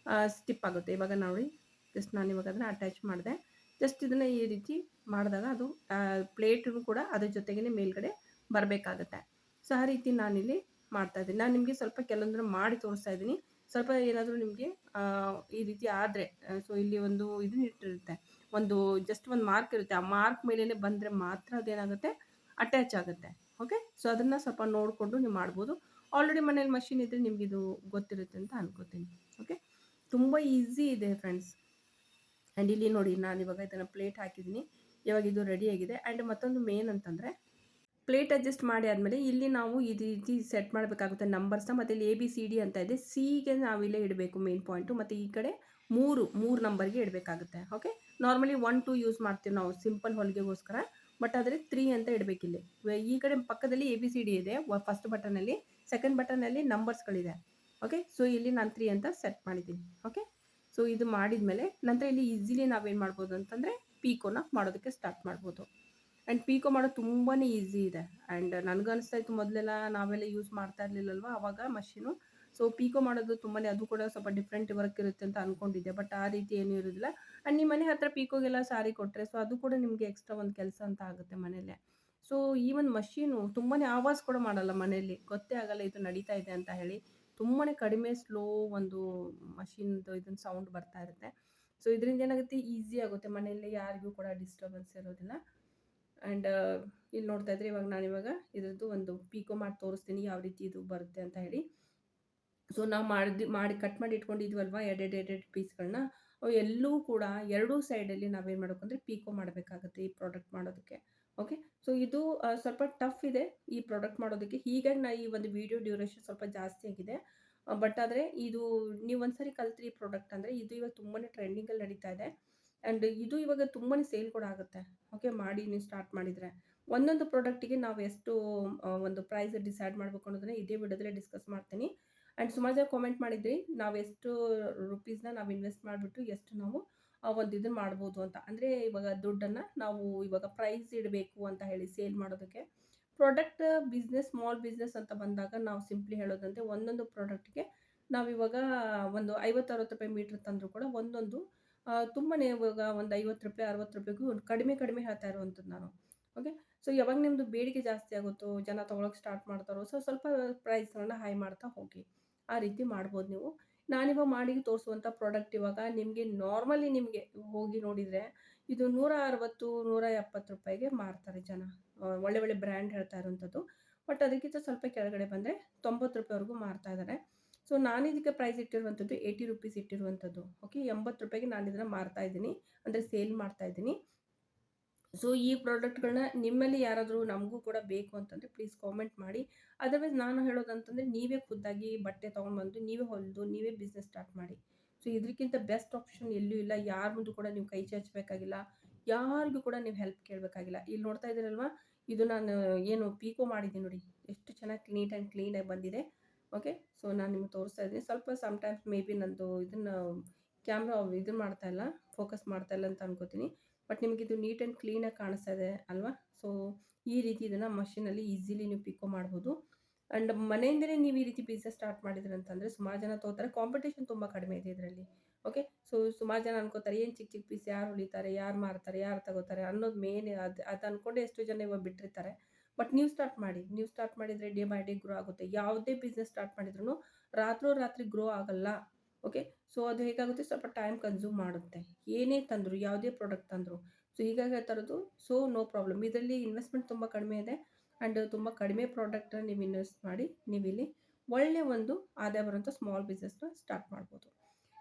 ಸ್ಟಿಪ್ ಆಗುತ್ತೆ. ಇವಾಗ ನೋಡಿ ಜಸ್ಟ್ ನಾನು ಇವಾಗ ಅದನ್ನ ಅಟ್ಯಾಚ್ ಮಾಡಿದೆ. ಜಸ್ಟ್ ಇದನ್ನು ಈ ರೀತಿ ಮಾಡಿದಾಗ ಅದು ಪ್ಲೇಟೂ ಕೂಡ ಅದ್ರ ಜೊತೆಗೇ ಮೇಲ್ಗಡೆ ಬರಬೇಕಾಗತ್ತೆ. ಸೊ ಆ ರೀತಿ ನಾನಿಲ್ಲಿ ಮಾಡ್ತಾ ಇದ್ದೀನಿ. ನಾನು ನಿಮಗೆ ಸ್ವಲ್ಪ ಕೆಲವೊಂದನ್ನ ಮಾಡಿ ತೋರಿಸ್ತಾ ಇದ್ದೀನಿ. ಸ್ವಲ್ಪ ಏನಾದರೂ ನಿಮಗೆ ಈ ರೀತಿ ಆದರೆ ಸೊ ಇಲ್ಲಿ ಒಂದು ಇದನ್ನ ಇಟ್ಟಿರುತ್ತೆ. ಒಂದು ಜಸ್ಟ್ ಒಂದು ಮಾರ್ಕ್ ಇರುತ್ತೆ. ಆ ಮಾರ್ಕ್ ಮೇಲೇನೆ ಬಂದರೆ ಮಾತ್ರ ಅದೇನಾಗುತ್ತೆ ಅಟ್ಯಾಚ್ ಆಗುತ್ತೆ. ಓಕೆ. ಸೊ ಅದನ್ನು ಸ್ವಲ್ಪ ನೋಡಿಕೊಂಡು ನೀವು ಮಾಡ್ಬೋದು. ಆಲ್ರೆಡಿ ಮನೇಲಿ ಮಷೀನ್ ಇದ್ದರೆ ನಿಮಗಿದು ಗೊತ್ತಿರುತ್ತೆ ಅಂತ ಅನ್ಕೋತೀನಿ. ಓಕೆ. ತುಂಬ ಈಸಿ ಇದೆ ಫ್ರೆಂಡ್ಸ್. ಆ್ಯಂಡ್ ಇಲ್ಲಿ ನೋಡಿ ನಾನಿವಾಗ ಇದನ್ನು ಪ್ಲೇಟ್ ಹಾಕಿದ್ದೀನಿ. ಇವಾಗ ಇದು ರೆಡಿಯಾಗಿದೆ. ಆ್ಯಂಡ್ ಮತ್ತೊಂದು ಮೇನ್ ಅಂತಂದರೆ ಪ್ಲೇಟ್ ಅಡ್ಜಸ್ಟ್ ಮಾಡಿ ಆದಮೇಲೆ ಇಲ್ಲಿ ನಾವು ಈ ರೀತಿ ಸೆಟ್ ಮಾಡಬೇಕಾಗುತ್ತೆ ನಂಬರ್ಸ್ನ. ಮತ್ತು ಇಲ್ಲಿ ABCD ಅಂತ ಇದೆ. ಸಿಗೆ ನಾವಿಲ್ಲೇ ಇಡಬೇಕು ಮೇನ್ ಪಾಯಿಂಟು. ಮತ್ತು ಈ ಕಡೆ 3 ನಂಬರ್ಗೆ ಇಡಬೇಕಾಗುತ್ತೆ. ಓಕೆ. ನಾರ್ಮಲಿ 1, 2 ಯೂಸ್ ಮಾಡ್ತೀವಿ ನಾವು ಸಿಂಪಲ್ ಹೊಲಿಗೆಗೋಸ್ಕರ. ಬಟ್ ಆದರೆ 3 ಅಂತ ಇಡಬೇಕಿಲ್ಲಿ. ಈ ಕಡೆ ಪಕ್ಕದಲ್ಲಿ ABCD ಇದೆ ಫಸ್ಟ್ ಬಟನಲ್ಲಿ. ಸೆಕೆಂಡ್ ಬಟನಲ್ಲಿ ನಂಬರ್ಸ್ಗಳಿದೆ. ಓಕೆ. ಸೊ ಇಲ್ಲಿ ನಾನು 3 ಅಂತ ಸೆಟ್ ಮಾಡಿದ್ದೀನಿ. ಓಕೆ. ಸೊ ಇದು ಮಾಡಿದ ಮೇಲೆ ನಂತರ ಇಲ್ಲಿ ಈಸಿಲಿ ನಾವೇನು ಮಾಡ್ಬೋದು ಅಂತಂದರೆ ಪೀಕೋನ ಮಾಡೋದಕ್ಕೆ ಸ್ಟಾರ್ಟ್ ಮಾಡ್ಬೋದು. ಆ್ಯಂಡ್ ಪೀಕೋ ಮಾಡೋದು ತುಂಬಾ ಈಸಿ ಇದೆ. ಆ್ಯಂಡ್ ನನಗನ್ನಿಸ್ತಾ ಇತ್ತು ಮೊದಲೆಲ್ಲ ನಾವೆಲ್ಲ ಯೂಸ್ ಮಾಡ್ತಾ ಇರಲಿಲ್ಲಲ್ವ ಆವಾಗ ಮಷೀನು. ಸೊ ಪೀಕೋ ಮಾಡೋದು ತುಂಬಾ ಅದು ಕೂಡ ಸ್ವಲ್ಪ ಡಿಫ್ರೆಂಟ್ ವರ್ಕ್ ಇರುತ್ತೆ ಅಂತ ಅಂದ್ಕೊಂಡಿದ್ದೆ. ಬಟ್ ಆ ರೀತಿ ಏನೂ ಇರೋದಿಲ್ಲ. ಆ್ಯಂಡ್ ನಿಮ್ಮ ಮನೆ ಹತ್ತಿರ ಪೀಕೋಗೆಲ್ಲ ಸಾರಿ ಕೊಟ್ಟರೆ ಸೊ ಅದು ಕೂಡ ನಿಮಗೆ ಎಕ್ಸ್ಟ್ರಾ ಒಂದು ಕೆಲಸ ಅಂತ ಆಗುತ್ತೆ ಮನೇಲೆ. ಸೊ ಈ ಒಂದು ಮಷೀನು ತುಂಬಾ ಆವಾಜ್ ಕೂಡ ಮಾಡಲ್ಲ ಮನೆಯಲ್ಲಿ. ಗೊತ್ತೇ ಆಗಲ್ಲ ಇದು ನಡೀತಾ ಇದೆ ಅಂತ ಹೇಳಿ. ತುಂಬಾ ಕಡಿಮೆ ಸ್ಲೋ ಒಂದು ಮಷೀನ್ದು ಇದನ್ನು ಸೌಂಡ್ ಬರ್ತಾ ಇರುತ್ತೆ. ಸೊ ಇದರಿಂದ ಏನಾಗುತ್ತೆ ಈಸಿ ಆಗುತ್ತೆ ಮನೆಯಲ್ಲಿ ಯಾರಿಗೂ ಕೂಡ ಡಿಸ್ಟರ್ಬೆನ್ಸ್ ಇರೋದಿಲ್ಲ. ಆ್ಯಂಡ್ ಇಲ್ಲಿ ನೋಡ್ತಾ ಇದ್ರೆ ಇವಾಗ ನಾನಿವಾಗ ಇದ್ರದ್ದು ಒಂದು ಪೀಕೋ ಮಾಡಿ ತೋರಿಸ್ತೀನಿ ಯಾವ ರೀತಿ ಇದು ಬರುತ್ತೆ ಅಂತ ಹೇಳಿ. ಸೊ ನಾವು ಮಾಡಿ ಕಟ್ ಮಾಡಿ ಇಟ್ಕೊಂಡಿದ್ವಲ್ವಾ ಎರಡೆರಡು ಪೀಸ್ಗಳನ್ನ, ಅವು ಎಲ್ಲೂ ಕೂಡ ಎರಡೂ ಸೈಡಲ್ಲಿ ನಾವೇನು ಮಾಡಬೇಕು ಅಂದರೆ ಪೀಕೋ ಮಾಡಬೇಕಾಗುತ್ತೆ ಈ ಪ್ರಾಡಕ್ಟ್ ಮಾಡೋದಕ್ಕೆ. ಓಕೆ, ಸೊ ಇದು ಸ್ವಲ್ಪ ಟಫ್ ಇದೆ ಈ ಪ್ರಾಡಕ್ಟ್ ಮಾಡೋದಕ್ಕೆ. ಹೀಗಾಗಿ ನಾ ಈ ಒಂದು ವಿಡಿಯೋ ಡ್ಯೂರೇಷನ್ ಸ್ವಲ್ಪ ಜಾಸ್ತಿ ಆಗಿದೆ. ಬಟ್ ಆದರೆ ಇದು ನೀವು ಒಂದ್ಸರಿ ಕಲ್ತ್ರಿ ಈ ಪ್ರಾಡಕ್ಟ್ ಅಂದರೆ ಇದು ಇವಾಗ ತುಂಬಾ ಟ್ರೆಂಡಿಂಗಲ್ಲಿ ನಡೀತಾ ಇದೆ. ಆ್ಯಂಡ್ ಇದು ಇವಾಗ ತುಂಬಾ ಸೇಲ್ ಕೂಡ ಆಗುತ್ತೆ. ಓಕೆ, ಮಾಡಿ ನೀವು ಸ್ಟಾರ್ಟ್ ಮಾಡಿದರೆ ಒಂದೊಂದು ಪ್ರಾಡಕ್ಟಿಗೆ ನಾವು ಎಷ್ಟು ಒಂದು ಪ್ರೈಸ್ ಡಿಸೈಡ್ ಮಾಡಬೇಕು ಅನ್ನೋದನ್ನ ಇದೇ ವಿಡಿಯೋದಲ್ಲೇ ಡಿಸ್ಕಸ್ ಮಾಡ್ತೀನಿ. ಆ್ಯಂಡ್ ಸುಮಾರು ಜನ ಕಾಮೆಂಟ್ ಮಾಡಿದ್ರಿ ನಾವು ಎಷ್ಟು ರುಪೀಸ್ನ ನಾವು ಇನ್ವೆಸ್ಟ್ ಮಾಡಿಬಿಟ್ಟು ಎಷ್ಟು ನಾವು ಒಂದು ಇದನ್ನು ಮಾಡ್ಬೋದು ಅಂತ. ಅಂದರೆ ಇವಾಗ ದುಡ್ಡನ್ನು ನಾವು ಇವಾಗ ಪ್ರೈಸ್ ಇಡಬೇಕು ಅಂತ ಹೇಳಿ ಸೇಲ್ ಮಾಡೋದಕ್ಕೆ. ಪ್ರಾಡಕ್ಟ್ ಬಿಸ್ನೆಸ್ ಸ್ಮಾಲ್ ಬಿಸ್ನೆಸ್ ಅಂತ ಬಂದಾಗ ನಾವು ಸಿಂಪ್ಲಿ ಹೇಳೋದಂತೆ ಒಂದೊಂದು ಪ್ರಾಡಕ್ಟ್ಗೆ ನಾವಿವಾಗ ಒಂದು 50-60 ರೂಪಾಯಿ ಮೀಟ್ರ್ ತಂದರೂ ಕೂಡ ಒಂದೊಂದು ತುಂಬಾ ಇವಾಗ ಒಂದು 50 ರೂಪಾಯಿ 60 ರೂಪಾಯಿಗೂ ಕಡಿಮೆ ಹೇಳ್ತಾ ಇರುವಂಥದ್ದು ನಾನು. ಓಕೆ, ಸೊ ಯಾವಾಗ ನಿಮ್ಮದು ಬೇಡಿಕೆ ಜಾಸ್ತಿ ಆಗುತ್ತೋ ಜನ ತೊಗೊಳಕ್ಕೆ ಸ್ಟಾರ್ಟ್ ಮಾಡ್ತಾರೋ ಸ್ವಲ್ಪ ಪ್ರೈಸ್ಗಳನ್ನ ಹೈ ಮಾಡ್ತಾ ಹೋಗಿ. ಆ ರೀತಿ ಮಾಡ್ಬೋದು ನೀವು. ನಾನಿವಾಗ ಮಾಡಿ ತೋರಿಸುವಂಥ ಪ್ರಾಡಕ್ಟ್ ಇವಾಗ ನಿಮಗೆ ನಾರ್ಮಲಿ ನಿಮಗೆ ಹೋಗಿ ನೋಡಿದರೆ ಇದು 160 170 ರೂಪಾಯಿಗೆ ಮಾರ್ತಾರೆ ಜನ. ಒಳ್ಳೆ ಬ್ರ್ಯಾಂಡ್ ಹೇಳ್ತಾ ಇರುವಂಥದ್ದು. ಬಟ್ ಅದಕ್ಕಿಂತ ಸ್ವಲ್ಪ ಕೆಳಗಡೆ ಬಂದರೆ 90 ರೂಪಾಯಿವರೆಗೂ ಮಾರ್ತಾ ಇದ್ದಾರೆ. ಸೊ ನಾನು ಇದಕ್ಕೆ ಪ್ರೈಸ್ ಇಟ್ಟಿರುವಂಥದ್ದು 80 ರೂಪೀಸ್ ಇಟ್ಟಿರುವಂಥದ್ದು. ಓಕೆ, 80 ರೂಪಾಯಿಗೆ ನಾನು ಇದನ್ನು ಮಾರ್ತಾ ಇದ್ದೀನಿ, ಅಂದರೆ ಸೇಲ್ ಮಾಡ್ತಾ ಇದ್ದೀನಿ. ಸೊ ಈ ಪ್ರಾಡಕ್ಟ್ಗಳನ್ನ ನಿಮ್ಮಲ್ಲಿ ಯಾರಾದರೂ ನಮಗೂ ಕೂಡ ಬೇಕು ಅಂತಂದರೆ ಪ್ಲೀಸ್ ಕಾಮೆಂಟ್ ಮಾಡಿ. ಅದರ್ವೈಸ್ ನಾನು ಹೇಳೋದಂತಂದರೆ ನೀವೇ ಖುದ್ದಾಗಿ ಬಟ್ಟೆ ತೊಗೊಂಡ್ಬಂದು ನೀವೇ ಹೊಲಿದು ನೀವೇ ಬಿಸ್ನೆಸ್ ಸ್ಟಾರ್ಟ್ ಮಾಡಿ. ಸೊ ಇದಕ್ಕಿಂತ ಬೆಸ್ಟ್ ಆಪ್ಷನ್ ಎಲ್ಲೂ ಇಲ್ಲ. ಯಾರ ಮುಂದೆ ಕೂಡ ನೀವು ಕೈ ಚಾಚಬೇಕಾಗಿಲ್ಲ, ಯಾರಿಗೂ ಕೂಡ ನೀವು ಹೆಲ್ಪ್ ಕೇಳಬೇಕಾಗಿಲ್ಲ. ಇಲ್ಲಿ ನೋಡ್ತಾ ಇದ್ದೀರಲ್ವಾ, ಇದು ನಾನು ಏನು ಪೀಕೋ ಮಾಡಿದ್ದೀನಿ ನೋಡಿ, ಎಷ್ಟು ಚೆನ್ನಾಗಿ ಕ್ಲೀನಾಗಿ ಬಂದಿದೆ. ಓಕೆ, ಸೊ ನಾನು ನಿಮ್ಗೆ ತೋರಿಸ್ತಾ ಇದ್ದೀನಿ. ಸ್ವಲ್ಪ ಸಮ್ಟೈಮ್ಸ್ ಮೇ ಬಿ ನಂದು ಇದನ್ನು ಕ್ಯಾಮ್ರಾ ಇದನ್ನು ಮಾಡ್ತಾ ಇಲ್ಲ, ಫೋಕಸ್ ಮಾಡ್ತಾ ಇಲ್ಲ ಅಂತ ಅನ್ಕೋತೀನಿ. ಬಟ್ ನಿಮಗಿದು ನೀಟ್ ಆ್ಯಂಡ್ ಕ್ಲೀನಾಗಿ ಕಾಣಿಸ್ತಾ ಇದೆ ಅಲ್ವಾ. ಸೊ ಈ ರೀತಿ ಇದನ್ನು ಮಷೀನಲ್ಲಿ ಈಸಿಲಿ ನೀವು ಪಿಕೋ ಮಾಡ್ಬೋದು. ಆ್ಯಂಡ್ ಮನೆಯಿಂದಲೇ ನೀವು ಈ ರೀತಿ ಬಿಸ್ನೆಸ್ ಸ್ಟಾರ್ಟ್ ಮಾಡಿದ್ರಿ ಅಂತಂದರೆ ಸುಮಾರು ಜನ ತೊಗೋತಾರೆ. ಕಾಂಪಿಟೇಷನ್ ತುಂಬ ಕಡಿಮೆ ಇದೆ ಇದರಲ್ಲಿ. ಓಕೆ, ಸೊ ಸುಮಾರು ಜನ ಅನ್ಕೋತಾರೆ ಏನು ಚಿಕ್ಕ ಪೀಸ್ ಯಾರು ಹೊಲಿತಾರೆ, ಯಾರು ಮಾರ್ತಾರೆ, ಯಾರು ತಗೋತಾರೆ ಅನ್ನೋದು ಮೇನ್. ಅದು ಅಂದ್ಕೊಂಡೆ ಎಷ್ಟೋ ಜನ ಇವಾಗ ಬಿಟ್ಟಿರ್ತಾರೆ. ಬಟ್ ನೀವು ಸ್ಟಾರ್ಟ್ ಮಾಡಿದರೆ ಡೇ ಬೈ ಡೇ ಗ್ರೋ ಆಗುತ್ತೆ. ಯಾವುದೇ ಬಿಸ್ನೆಸ್ ಸ್ಟಾರ್ಟ್ ಮಾಡಿದ್ರೂ ರಾತ್ರಿ ಗ್ರೋ ಆಗಲ್ಲ. ಓಕೆ, ಸೊ ಅದು ಹೇಗಾಗುತ್ತೆ, ಸ್ವಲ್ಪ ಟೈಮ್ ಕನ್ಸ್ಯೂಮ್ ಮಾಡುತ್ತೆ. ಏನೇ ತಂದರು, ಯಾವುದೇ ಪ್ರಾಡಕ್ಟ್ ತಂದರು. ಸೊ ಹೀಗಾಗಿ ಹೇಳ್ತಾ ಇರೋದು. ಸೊ ನೋ ಪ್ರಾಬ್ಲಮ್, ಇದರಲ್ಲಿ ಇನ್ವೆಸ್ಟ್ಮೆಂಟ್ ತುಂಬ ಕಡಿಮೆ ಇದೆ. ಆ್ಯಂಡ್ ತುಂಬ ಕಡಿಮೆ ಪ್ರಾಡಕ್ಟನ್ನ ನೀವು ಇನ್ವೆಸ್ಟ್ ಮಾಡಿ ನೀವಿಲ್ಲಿ ಒಳ್ಳೆಯ ಒಂದು ಆದಾಯ ಬರುವಂಥ ಸ್ಮಾಲ್ ಬಿಸ್ನೆಸ್ನ ಸ್ಟಾರ್ಟ್ ಮಾಡ್ಬೋದು.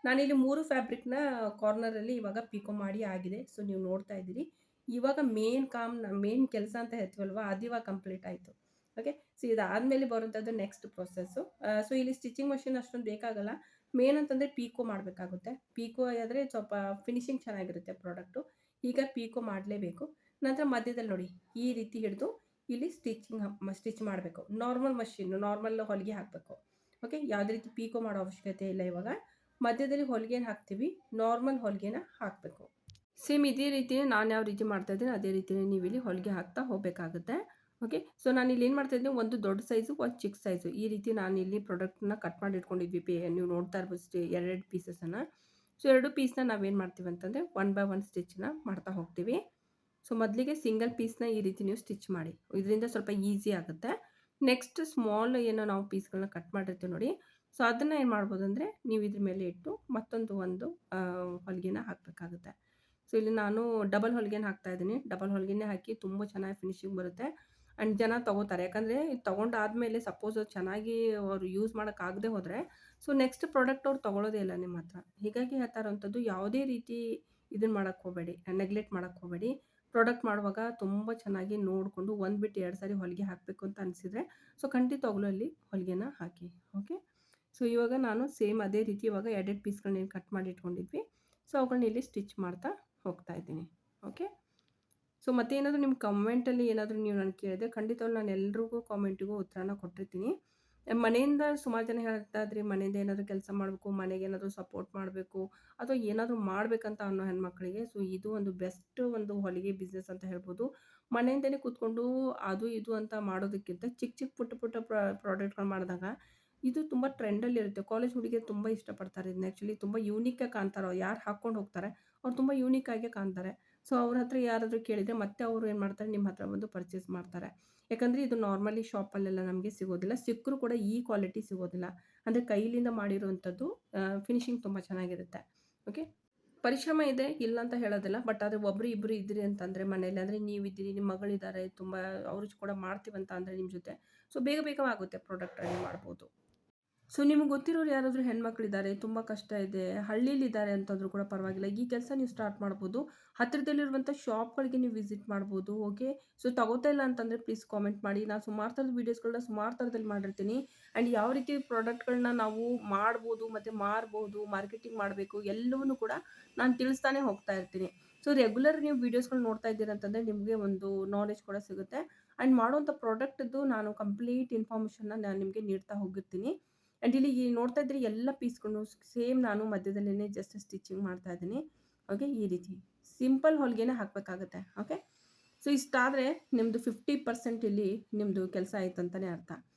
ನಾನಿಲ್ಲಿ 3 ಫ್ಯಾಬ್ರಿಕ್ನ ಕಾರ್ನರಲ್ಲಿ ಇವಾಗ ಪಿಕೋ ಮಾಡಿ ಆಗಿದೆ. ಸೊ ನೀವು ನೋಡ್ತಾ ಇದ್ದೀರಿ. ಇವಾಗ ಮೇನ್ ಕೆಲಸ ಅಂತ ಹೇಳ್ತೀವಲ್ವ, ಅದು ಇವಾಗ ಕಂಪ್ಲೀಟ್ ಆಯಿತು. ಓಕೆ, ಸೊ ಇದಾದಮೇಲೆ ಬರುವಂಥದ್ದು ನೆಕ್ಸ್ಟ್ ಪ್ರೊಸೆಸ್ಸು. ಸೊ ಇಲ್ಲಿ ಸ್ಟಿಚಿಂಗ್ ಮಷಿನ್ ಅಷ್ಟೊಂದು ಬೇಕಾಗಲ್ಲ. ಮೇನ್ ಅಂತಂದರೆ ಪೀಕೋ ಮಾಡಬೇಕಾಗುತ್ತೆ. ಪೀಕೋ ಆದರೆ ಸ್ವಲ್ಪ ಫಿನಿಶಿಂಗ್ ಚೆನ್ನಾಗಿರುತ್ತೆ ಪ್ರಾಡಕ್ಟು. ಈಗ ಪೀಕೋ ಮಾಡಲೇಬೇಕು. ನಂತರ ಮಧ್ಯದಲ್ಲಿ ನೋಡಿ ಈ ರೀತಿ ಹಿಡಿದು ಇಲ್ಲಿ ಸ್ಟಿಚ್ ಮಾಡಬೇಕು. ನಾರ್ಮಲ್ ಹೊಲಿಗೆ ಹಾಕಬೇಕು. ಓಕೆ, ಯಾವುದೇ ರೀತಿ ಪೀಕೋ ಮಾಡೋ ಅವಶ್ಯಕತೆ ಇಲ್ಲ. ಇವಾಗ ಮಧ್ಯದಲ್ಲಿ ಹೊಲಿಗೆನ ಹಾಕ್ತೀವಿ, ನಾರ್ಮಲ್ ಹೊಲಿಗೆನ ಹಾಕಬೇಕು. ಸೇಮ್ ಇದೇ ರೀತಿ ನಾನು ಯಾವ ರೀತಿ ಮಾಡ್ತಾಯಿದ್ದೀನಿ ಅದೇ ರೀತಿಯೇ ನೀವು ಇಲ್ಲಿ ಹೊಲಿಗೆ ಹಾಕ್ತಾ ಹೋಗಬೇಕಾಗುತ್ತೆ. ಓಕೆ, ಸೊ ನಾನು ಇಲ್ಲಿ ಏನು ಮಾಡ್ತಾಯಿದ್ದೀನಿ, ಒಂದು ದೊಡ್ಡ ಸೈಜು ಒಂದು ಚಿಕ್ಕ ಸೈಜು ಈ ರೀತಿ ನಾನು ಇಲ್ಲಿ ಪ್ರಾಡಕ್ಟ್ನ ಕಟ್ ಮಾಡಿ ಇಟ್ಕೊಂಡಿದ್ವಿ. ನೀವು ನೋಡ್ತಾ ಇರ್ಬೋದು ಎರಡೆರಡು ಪೀಸಸನ್ನು. ಸೊ 2 ಪೀಸ್ನ ನಾವೇನು ಮಾಡ್ತೀವಿ ಅಂತಂದರೆ 1 ಬೈ 1 ಸ್ಟಿಚ್ನ ಮಾಡ್ತಾ ಹೋಗ್ತೀವಿ. ಸೊ ಮೊದಲಿಗೆ ಸಿಂಗಲ್ ಪೀಸ್ನ ಈ ರೀತಿ ನೀವು ಸ್ಟಿಚ್ ಮಾಡಿ, ಇದರಿಂದ ಸ್ವಲ್ಪ ಈಸಿ ಆಗುತ್ತೆ. ನೆಕ್ಸ್ಟ್ ಸ್ಮಾಲ್ ಏನೋ ನಾವು ಪೀಸ್ಗಳನ್ನ ಕಟ್ ಮಾಡಿರ್ತೀವಿ ನೋಡಿ, ಸೊ ಅದನ್ನು ಏನು ಮಾಡ್ಬೋದು ಅಂದರೆ ನೀವು ಇದ್ರ ಮೇಲೆ ಇಟ್ಟು ಒಂದು ಹೊಲಿಗೆನ ಹಾಕಬೇಕಾಗುತ್ತೆ. ಸೊ ಇಲ್ಲಿ ನಾನು ಡಬಲ್ ಹೊಲಿಗೆನ ಹಾಕ್ತಾಯಿದ್ದೀನಿ. ಡಬಲ್ ಹೊಲಿಗೆನೇ ಹಾಕಿ ತುಂಬ ಚೆನ್ನಾಗಿ ಫಿನಿಶಿಂಗ್ ಬರುತ್ತೆ. ಆ್ಯಂಡ್ ಜನ ತೊಗೋತಾರೆ. ಯಾಕಂದರೆ ತೊಗೊಂಡಾದಮೇಲೆ ಸಪೋಸ್ ಚೆನ್ನಾಗಿ ಅವರು ಯೂಸ್ ಮಾಡೋಕ್ಕಾಗದೆ ಹೋದರೆ ಸೊ ನೆಕ್ಸ್ಟ್ ಪ್ರಾಡಕ್ಟ್ ಅವ್ರು ತೊಗೊಳ್ಳೋದೇ ಇಲ್ಲ ನಿಮ್ಮ ಹತ್ರ. ಹೀಗಾಗಿ ಹೇಳ್ತಾ ಇರೋವಂಥದ್ದು, ಯಾವುದೇ ರೀತಿ ಇದನ್ನು ಮಾಡೋಕ್ಕೆ ಹೋಗಬೇಡಿ, ನೆಗ್ಲೆಕ್ಟ್ ಮಾಡೋಕ್ಕೆ ಹೋಗಬೇಡಿ. ಪ್ರಾಡಕ್ಟ್ ಮಾಡುವಾಗ ತುಂಬ ಚೆನ್ನಾಗಿ ನೋಡಿಕೊಂಡು ಒಂದು ಬಿಟ್ಟು 2 ಸಾರಿ ಹೊಲಿಗೆ ಹಾಕಬೇಕು ಅಂತ ಅನಿಸಿದರೆ ಸೊ ಖಂಡಿತವಾಗ್ಲೂ ಅಲ್ಲಿ ಹೊಲಿಗೆನ ಹಾಕಿ. ಓಕೆ, ಸೊ ಇವಾಗ ನಾನು ಸೇಮ್ ಅದೇ ರೀತಿ ಇವಾಗ ಎರಡೆರಡು ಪೀಸ್ಗಳನ್ನ ಕಟ್ ಮಾಡಿ ಇಟ್ಕೊಂಡಿದ್ವಿ. ಸೊ ಅವುಗಳನ್ನ ಇಲ್ಲಿ ಸ್ಟಿಚ್ ಮಾಡ್ತಾ ಹೋಗ್ತಾ ಇದ್ದೀನಿ. ಓಕೆ, ಸೊ ಮತ್ತೇನಾದರೂ ನಿಮ್ಮ ಕಮೆಂಟಲ್ಲಿ ಏನಾದರೂ ನೀವು ನನಗೆ ಕೇಳಿದ್ರೆ ಖಂಡಿತವಾಗ್ಲೂ ನಾನು ಎಲ್ರಿಗೂ ಕಾಮೆಂಟಿಗೂ ಉತ್ತರನ ಕೊಟ್ಟಿರ್ತೀನಿ. ಮನೆಯಿಂದ ಸುಮಾರು ಜನ ಹೇಳ್ತಾ ಇದ್ರಿ, ಮನೆಯಿಂದ ಏನಾದರೂ ಕೆಲಸ ಮಾಡಬೇಕು, ಮನೆಗೆ ಏನಾದರೂ ಸಪೋರ್ಟ್ ಮಾಡಬೇಕು ಅಥವಾ ಏನಾದರೂ ಮಾಡಬೇಕಂತ ಅನ್ನೋ ಹೆಣ್ಮಕ್ಳಿಗೆ ಸೊ ಇದು ಒಂದು ಬೆಸ್ಟ್ ಒಂದು ಹೊಲಿಗೆ ಬಿಸ್ನೆಸ್ ಅಂತ ಹೇಳ್ಬೋದು. ಮನೆಯಿಂದಲೇ ಕೂತ್ಕೊಂಡು ಅದು ಇದು ಅಂತ ಮಾಡೋದಕ್ಕಿಂತ ಚಿಕ್ಕ ಪುಟ್ಟ ಪ್ರಾಡಕ್ಟ್ಗಳು ಮಾಡಿದಾಗ ಇದು ತುಂಬ ಟ್ರೆಂಡಲ್ಲಿರುತ್ತೆ. ಕಾಲೇಜ್ ಹುಡುಗಿಯರು ತುಂಬ ಇಷ್ಟಪಡ್ತಾರೆ ಇದನ್ನ. ಆ್ಯಕ್ಚುಲಿ ತುಂಬ ಯೂನಿಕಾಗಿ ಕಾಣ್ತಾರೆ. ಯಾರು ಹಾಕ್ಕೊಂಡು ಹೋಗ್ತಾರೆ ಅವ್ರು ತುಂಬ ಯೂನಿಕಾಗೇ ಕಾಣ್ತಾರೆ. ಸೊ ಅವ್ರ ಹತ್ರ ಯಾರಾದರೂ ಕೇಳಿದರೆ ಮತ್ತೆ ಅವರು ಏನು ಮಾಡ್ತಾರೆ, ನಿಮ್ಮ ಹತ್ರ ಬಂದು ಪರ್ಚೇಸ್ ಮಾಡ್ತಾರೆ. ಯಾಕಂದರೆ ಇದು ನಾರ್ಮಲಿ ಶಾಪಲ್ಲೆಲ್ಲ ನಮಗೆ ಸಿಗೋದಿಲ್ಲ. ಸಿಕ್ಕರೂ ಕೂಡ ಈ ಕ್ವಾಲಿಟಿ ಸಿಗೋದಿಲ್ಲ. ಅಂದರೆ ಕೈಲಿಂದ ಮಾಡಿರುವಂಥದ್ದು ಫಿನಿಶಿಂಗ್ ತುಂಬ ಚೆನ್ನಾಗಿರುತ್ತೆ. ಓಕೆ, ಪರಿಶ್ರಮ ಇದೆ, ಇಲ್ಲ ಅಂತ ಹೇಳೋದಿಲ್ಲ. ಬಟ್ ಆದ್ರೆ ಒಬ್ರು ಇಬ್ರು ಇದ್ರಿ ಅಂತಂದ್ರೆ ಮನೇಲಿ, ಅಂದ್ರೆ ನೀವಿದ್ದೀರಿ, ನಿಮ್ಮ ಮಗಳಿದ್ದಾರೆ, ತುಂಬಾ ಅವ್ರು ಕೂಡ ಮಾಡ್ತೀವಂತ ಅಂದ್ರೆ ನಿಮ್ ಜೊತೆ, ಸೊ ಬೇಗ ಬೇಗ ಆಗುತ್ತೆ, ಪ್ರಾಡಕ್ಟ್ ರೆಡಿ ಮಾಡ್ಬೋದು. ಸೊ ನಿಮ್ಗೆ ಗೊತ್ತಿರೋರು ಯಾರಾದರೂ ಹೆಣ್ಮಕ್ಳಿದ್ದಾರೆ, ತುಂಬ ಕಷ್ಟ ಇದೆ, ಹಳ್ಳೀಲಿದ್ದಾರೆ ಅಂತಂದ್ರೂ ಕೂಡ ಪರವಾಗಿಲ್ಲ. ಈ ಕೆಲಸ ನೀವು ಸ್ಟಾರ್ಟ್ ಮಾಡ್ಬೋದು. ಹತ್ತಿರದಲ್ಲಿರುವಂಥ ಶಾಪ್‌ಗಳಿಗೆ ನೀವು ವಿಸಿಟ್ ಮಾಡ್ಬೋದು. ಓಕೆ. ಸೊ ತಗೋತಾ ಇಲ್ಲ ಅಂತಂದರೆ ಪ್ಲೀಸ್ ಕಾಮೆಂಟ್ ಮಾಡಿ. ನಾನು ಸುಮಾರು ಥರದ ವೀಡಿಯೋಸ್‌ಗಳನ್ನ ಸುಮಾರು ಥರದಲ್ಲಿ ಮಾಡಿರ್ತೀನಿ. ಆ್ಯಂಡ್ ಯಾವ ರೀತಿ ಪ್ರಾಡಕ್ಟ್‌ಗಳನ್ನ ನಾವು ಮಾಡ್ಬೋದು ಮತ್ತು ಮಾರ್ಬೋದು, ಮಾರ್ಕೆಟಿಂಗ್ ಮಾಡಬೇಕು ಎಲ್ಲವನ್ನೂ ಕೂಡ ನಾನು ತಿಳಿಸ್ತಾನೆ ಹೋಗ್ತಾ ಇರ್ತೀನಿ. ಸೊ ರೆಗ್ಯುಲರ್ ನೀವು ವೀಡಿಯೋಸ್‌ಗಳು ನೋಡ್ತಾ ಇದ್ದೀರ ಅಂತಂದರೆ ನಿಮಗೆ ಒಂದು ನಾಲೆಡ್ಜ್ ಕೂಡ ಸಿಗುತ್ತೆ. ಆ್ಯಂಡ್ ಮಾಡುವಂಥ ಪ್ರಾಡಕ್ಟ್‌ದು ನಾನು ಕಂಪ್ಲೀಟ್ ಇನ್ಫಾರ್ಮೇಷನ್ನ ನಾನು ನಿಮಗೆ ನೀಡ್ತಾ ಹೋಗಿರ್ತೀನಿ. ಆ್ಯಂಡ್ ಇಲ್ಲಿ ನೋಡ್ತಾ ಇದ್ರಿ ಎಲ್ಲ ಪೀಸ್‌ಗಳನ್ನು ಸೇಮ್ ನಾನು ಮಧ್ಯದಲ್ಲೇನೆ ಜಸ್ಟ್ ಸ್ಟಿಚಿಂಗ್ ಮಾಡ್ತಾ ಇದ್ದೀನಿ. ಓಕೆ, ಈ ರೀತಿ ಸಿಂಪಲ್ ಹೊಲಿಗೆನೇ ಹಾಕಬೇಕಾಗುತ್ತೆ. ಓಕೆ. ಸೊ ಇಷ್ಟಾದರೆ ನಿಮ್ಮದು 50% ಇಲ್ಲಿ ನಿಮ್ಮದು ಕೆಲಸ ಆಯ್ತು ಅಂತಲೇ ಅರ್ಥ.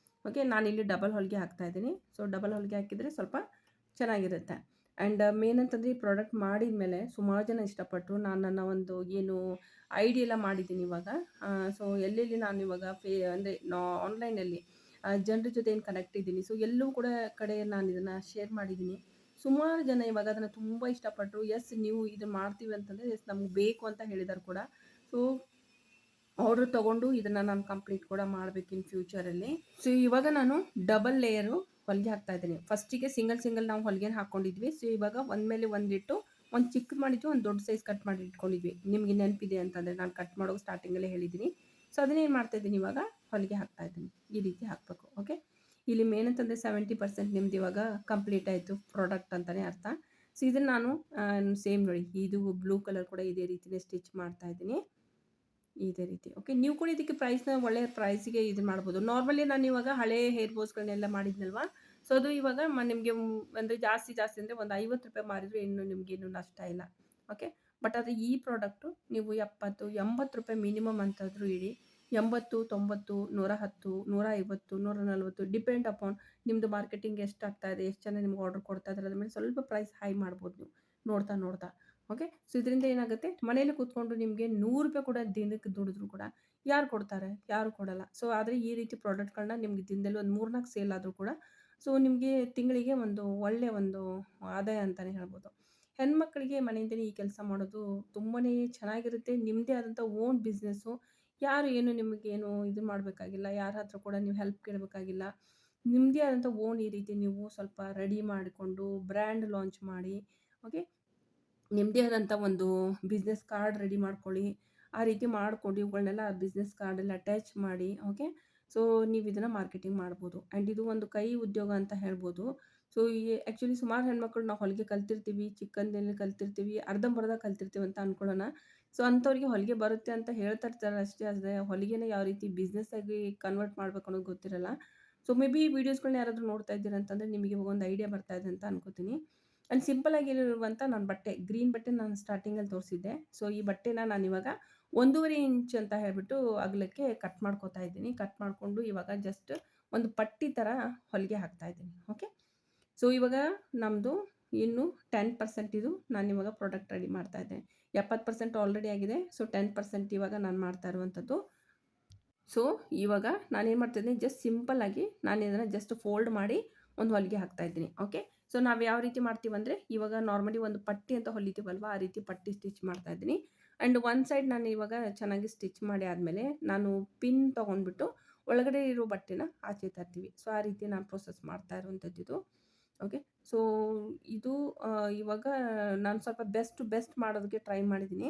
ಓಕೆ, ನಾನಿಲ್ಲಿ ಡಬಲ್ ಹೊಲಿಗೆ ಹಾಕ್ತಾ ಇದ್ದೀನಿ. ಸೊ ಡಬಲ್ ಹೊಲಿಗೆ ಹಾಕಿದರೆ ಸ್ವಲ್ಪ ಚೆನ್ನಾಗಿರುತ್ತೆ. ಆ್ಯಂಡ್ ಮೇನ್ ಅಂತಂದರೆ ಈ ಪ್ರಾಡಕ್ಟ್ ಮಾಡಿದ ಮೇಲೆ ಸುಮಾರು ಜನ ಇಷ್ಟಪಟ್ಟರು. ನಾನು ನನ್ನ ಒಂದು ಏನು ಐಡಿ ಎಲ್ಲ ಮಾಡಿದ್ದೀನಿ ಇವಾಗ. ಸೊ ಎಲ್ಲೆಲ್ಲಿ ನಾನು ಇವಾಗ ಅಂದರೆ ಆನ್ಲೈನಲ್ಲಿ ಜನರ ಜೊತೆ ಏನು ಕನೆಕ್ಟ್ ಇದ್ದೀನಿ. ಸೊ ಎಲ್ಲೂ ಕೂಡ ಕಡೆ ನಾನು ಇದನ್ನು ಶೇರ್ ಮಾಡಿದ್ದೀನಿ. ಸುಮಾರು ಜನ ಇವಾಗ ಅದನ್ನು ತುಂಬ ಇಷ್ಟಪಟ್ಟರು. ಎಸ್, ನೀವು ಇದನ್ನು ಮಾಡ್ತೀವಿ ಅಂತಂದರೆ ಎಸ್ ನಮ್ಗೆ ಬೇಕು ಅಂತ ಹೇಳಿದ್ದಾರೆ ಕೂಡ. ಸೊ ಆರ್ಡ್ರ್ ತೊಗೊಂಡು ಇದನ್ನು ನಾನು ಕಂಪ್ಲೀಟ್ ಕೂಡ ಮಾಡಬೇಕು ಇನ್ ಫ್ಯೂಚರಲ್ಲಿ. ಸೊ ಇವಾಗ ನಾನು ಡಬಲ್ ಲೇಯರು ಹೊಲಿಗೆ ಹಾಕ್ತಾ ಇದ್ದೀನಿ. ಫಸ್ಟಿಗೆ ಸಿಂಗಲ್ ನಾವು ಹೊಲಿಗೆನ ಹಾಕ್ಕೊಂಡಿದ್ವಿ. ಸೊ ಇವಾಗ ಒಂದ್ ಮೇಲೆ ಒಂದಿಟ್ಟು ಒಂದು ಚಿಕ್ಕದು ಮಾಡಿದ್ವಿ, ಒಂದು ದೊಡ್ಡ ಸೈಜ್ ಕಟ್ ಮಾಡಿ ಇಟ್ಕೊಂಡಿದ್ವಿ. ನಿಮಗೆ ನೆನಪಿದೆ ಅಂತಂದರೆ ನಾನು ಕಟ್ ಮಾಡೋದು ಸ್ಟಾರ್ಟಿಂಗಲ್ಲೇ ಹೇಳಿದ್ದೀನಿ. ಸೊ ಅದನ್ನೇನು ಮಾಡ್ತಾ ಇದ್ದೀನಿ, ಇವಾಗ ಹೊಲಿಗೆ ಹಾಕ್ತಾ ಇದ್ದೀನಿ. ಈ ರೀತಿ ಹಾಕಬೇಕು. ಓಕೆ. ಇಲ್ಲಿ ಮೇನ್ ಅಂತಂದರೆ 70% ನಿಮ್ದು ಇವಾಗ ಕಂಪ್ಲೀಟ್ ಆಯಿತು ಪ್ರಾಡಕ್ಟ್ ಅಂತಲೇ ಅರ್ಥ. ಸೊ ಇದನ್ನು ನಾನು ಸೇಮ್ ನೋಡಿ, ಇದು ಬ್ಲೂ ಕಲರ್ ಕೂಡ ಇದೇ ರೀತಿಯೇ ಸ್ಟಿಚ್ ಮಾಡ್ತಾ ಇದ್ದೀನಿ. ಇದೇ ರೀತಿ. ಓಕೆ, ನೀವು ಕೂಡ ಇದಕ್ಕೆ ಪ್ರೈಸ್ನ ಒಳ್ಳೆಯ ಪ್ರೈಸಿಗೆ ಇದು ಮಾಡ್ಬೋದು. ನಾರ್ಮಲಿ ನಾನು ಇವಾಗ ಹಳೆ ಹೇರ್ ಬೋಸ್ಗಳನ್ನೆಲ್ಲ ಮಾಡಿದ್ನಲ್ವಾ, ಸೊ ಅದು ಇವಾಗ ನಿಮಗೆ ಅಂದರೆ ಜಾಸ್ತಿ ಅಂದರೆ ಒಂದು ₹50 ಮಾರಿದರೆ ಇನ್ನು ನಿಮಗೇನು ನಷ್ಟ ಇಲ್ಲ. ಓಕೆ. ಬಟ್ ಆದರೆ ಈ ಪ್ರಾಡಕ್ಟು ನೀವು 70, ₹80 ಮಿನಿಮಮ್ ಅಂತಾದರೂ ಇಡಿ. 80, 90, 110, 150, 140 ಡಿಪೆಂಡ್ ಅಪಾನ್ ನಿಮ್ಮದು ಮಾರ್ಕೆಟಿಂಗ್ ಎಷ್ಟಾಗ್ತಾ ಇದೆ, ಎಷ್ಟು ಜನ ನಿಮ್ಗೆ ಆರ್ಡರ್ ಕೊಡ್ತಾ ಇದ್ದಾರೆ, ಅದ್ರ ಮೇಲೆ ಸ್ವಲ್ಪ ಪ್ರೈಸ್ ಹೈ ಮಾಡ್ಬೋದು ನೀವು ನೋಡ್ತಾ. ಓಕೆ. ಸೊ ಇದರಿಂದ ಏನಾಗುತ್ತೆ, ಮನೇಲಿ ಕೂತ್ಕೊಂಡು ನಿಮಗೆ ₹100 ಕೂಡ ದಿನಕ್ಕೆ ದುಡಿದ್ರು ಕೂಡ ಯಾರು ಕೊಡ್ತಾರೆ? ಯಾರು ಕೊಡಲ್ಲ. ಸೊ ಆದರೆ ಈ ರೀತಿ ಪ್ರಾಡಕ್ಟ್‌ಗಳನ್ನ ನಿಮಗೆ ದಿನದಲ್ಲಿ ಒಂದು 3, 4 ಸೇಲ್ ಆದರೂ ಕೂಡ ಸೊ ನಿಮಗೆ ತಿಂಗಳಿಗೆ ಒಂದು ಒಳ್ಳೆಯ ಒಂದು ಆದಾಯ ಅಂತಲೇ ಹೇಳ್ಬೋದು. ಹೆಣ್ಮಕ್ಳಿಗೆ ಮನೆಯಿಂದಲೇ ಈ ಕೆಲಸ ಮಾಡೋದು ತುಂಬನೇ ಚೆನ್ನಾಗಿರುತ್ತೆ. ನಿಮ್ಮದೇ ಆದಂಥ ಓನ್ ಬಿಸ್ನೆಸ್ಸು. ಯಾರು ಏನು ನಿಮಗೇನು ಇದು ಮಾಡಬೇಕಾಗಿಲ್ಲ. ಯಾರ ಹತ್ರ ಕೂಡ ನೀವು ಹೆಲ್ಪ್ ಕೇಳಬೇಕಾಗಿಲ್ಲ. ನಿಮ್ಮದೇ ಆದಂಥ ಓನ್ ಈ ರೀತಿ ನೀವು ಸ್ವಲ್ಪ ರೆಡಿ ಮಾಡಿಕೊಂಡು ಬ್ರ್ಯಾಂಡ್ ಲಾಂಚ್ ಮಾಡಿ. ಓಕೆ. ನಿಮ್ಮದೇ ಆದಂಥ ಒಂದು ಬಿಸ್ನೆಸ್ ಕಾರ್ಡ್ ರೆಡಿ ಮಾಡ್ಕೊಳ್ಳಿ. ಆ ರೀತಿ ಮಾಡ್ಕೊಂಡು ಇವುಗಳನ್ನೆಲ್ಲ ಬಿಸ್ನೆಸ್ ಕಾರ್ಡಲ್ಲಿ ಅಟ್ಯಾಚ್ ಮಾಡಿ. ಓಕೆ. ಸೊ ನೀವು ಇದನ್ನು ಮಾರ್ಕೆಟಿಂಗ್ ಮಾಡ್ಬೋದು. ಆ್ಯಂಡ್ ಇದು ಒಂದು ಕೈ ಉದ್ಯೋಗ ಅಂತ ಹೇಳ್ಬೋದು. ಸೊ ಈ ಆ್ಯಕ್ಚುಲಿ ಸುಮಾರು ಹೆಣ್ಮಕ್ಳು ನಾವು ಹೊಲಿಗೆ ಕಲ್ತಿರ್ತೀವಿ, ಚಿಕ್ಕಂದಿನಲ್ಲಿ ಕಲ್ತಿರ್ತೀವಿ, ಅರ್ಧಂಬರ್ಧ ಕಲ್ತಿರ್ತೀವಿ ಅಂತ ಅಂದ್ಕೊಳ್ಳೋಣ. ಸೊ ಅಂಥವ್ರಿಗೆ ಹೊಲಿಗೆ ಬರುತ್ತೆ ಅಂತ ಹೇಳ್ತಾ ಇರ್ತಾರೆ ಅಷ್ಟೇ. ಆದರೆ ಹೊಲಿಗೆನ ಯಾವ ರೀತಿ ಬಿಸ್ನೆಸ್ ಆಗಿ ಕನ್ವರ್ಟ್ ಮಾಡ್ಬೇಕು ಅನ್ನೋದು ಗೊತ್ತಿರಲ್ಲ. ಸೊ ಮೇ ಬಿ ಈ ವಿಡಿಯೋಸ್ಗಳನ್ನ ಯಾರಾದರೂ ನೋಡ್ತಾ ಇದ್ದೀರ ಅಂತಂದರೆ ನಿಮಗೆ ಒಂದು ಐಡಿಯಾ ಬರ್ತಾ ಇದೆ ಅಂತ ಅನ್ಕೋತೀನಿ. ಆ್ಯಂಡ್ ಸಿಂಪಲ್ ಆಗಿರುವಂಥ ನಾನು ಬಟ್ಟೆ, ಗ್ರೀನ್ ಬಟ್ಟೆ ನಾನು ಸ್ಟಾರ್ಟಿಂಗಲ್ಲಿ ತೋರಿಸಿದ್ದೆ. ಸೊ ಈ ಬಟ್ಟೆನ ನಾನಿವಾಗ 1.5 ಇಂಚ್ ಅಂತ ಹೇಳ್ಬಿಟ್ಟು ಅಗಲಕ್ಕೆ ಕಟ್ ಮಾಡ್ಕೋತಾ ಇದ್ದೀನಿ. ಕಟ್ ಮಾಡಿಕೊಂಡು ಇವಾಗ ಜಸ್ಟ್ ಒಂದು ಪಟ್ಟಿ ಥರ ಹೊಲಿಗೆ ಹಾಕ್ತಾ ಇದ್ದೀನಿ. ಓಕೆ. ಸೊ ಇವಾಗ ನಮ್ಮದು ಇನ್ನು 10% ಇದು ನಾನಿವಾಗ ಪ್ರಾಡಕ್ಟ್ ರೆಡಿ ಮಾಡ್ತಾ ಇದ್ದೇನೆ. 70% ಆಲ್ರೆಡಿ ಆಗಿದೆ. ಸೊ 10% ಇವಾಗ ನಾನು ಮಾಡ್ತಾ ಇರುವಂಥದ್ದು. ಸೊ ಇವಾಗ ನಾನೇನು ಮಾಡ್ತಿದ್ದೀನಿ, ಜಸ್ಟ್ ಸಿಂಪಲ್ಲಾಗಿ ನಾನು ಇದನ್ನು ಜಸ್ಟ್ ಫೋಲ್ಡ್ ಮಾಡಿ ಒಂದು ಹೊಲಿಗೆ ಹಾಕ್ತಾ ಇದ್ದೀನಿ. ಓಕೆ. ಸೊ ನಾವು ಯಾವ ರೀತಿ ಮಾಡ್ತೀವಂದರೆ, ಇವಾಗ ನಾರ್ಮಲಿ ಒಂದು ಪಟ್ಟಿ ಅಂತ ಹೊಲಿತೀವಲ್ವ, ಆ ರೀತಿ ಪಟ್ಟಿ ಸ್ಟಿಚ್ ಮಾಡ್ತಾ ಇದ್ದೀನಿ. ಆ್ಯಂಡ್ ಒಂದು ಸೈಡ್ ನಾನು ಇವಾಗ ಚೆನ್ನಾಗಿ ಸ್ಟಿಚ್ ಮಾಡಿ ಆದಮೇಲೆ ನಾನು ಪಿನ್ ತೊಗೊಂಡ್ಬಿಟ್ಟು ಒಳಗಡೆ ಇರೋ ಬಟ್ಟೆನ ಆಚೆ ತರ್ತೀವಿ. ಸೊ ಆ ರೀತಿ ನಾನು ಪ್ರೊಸೆಸ್ ಮಾಡ್ತಾ ಇರುವಂಥದ್ದಿದು. ಓಕೆ. ಸೊ ಇದು ಇವಾಗ ನಾನು ಸ್ವಲ್ಪ ಬೆಸ್ಟ್ ಮಾಡೋದಕ್ಕೆ ಟ್ರೈ ಮಾಡಿದ್ದೀನಿ.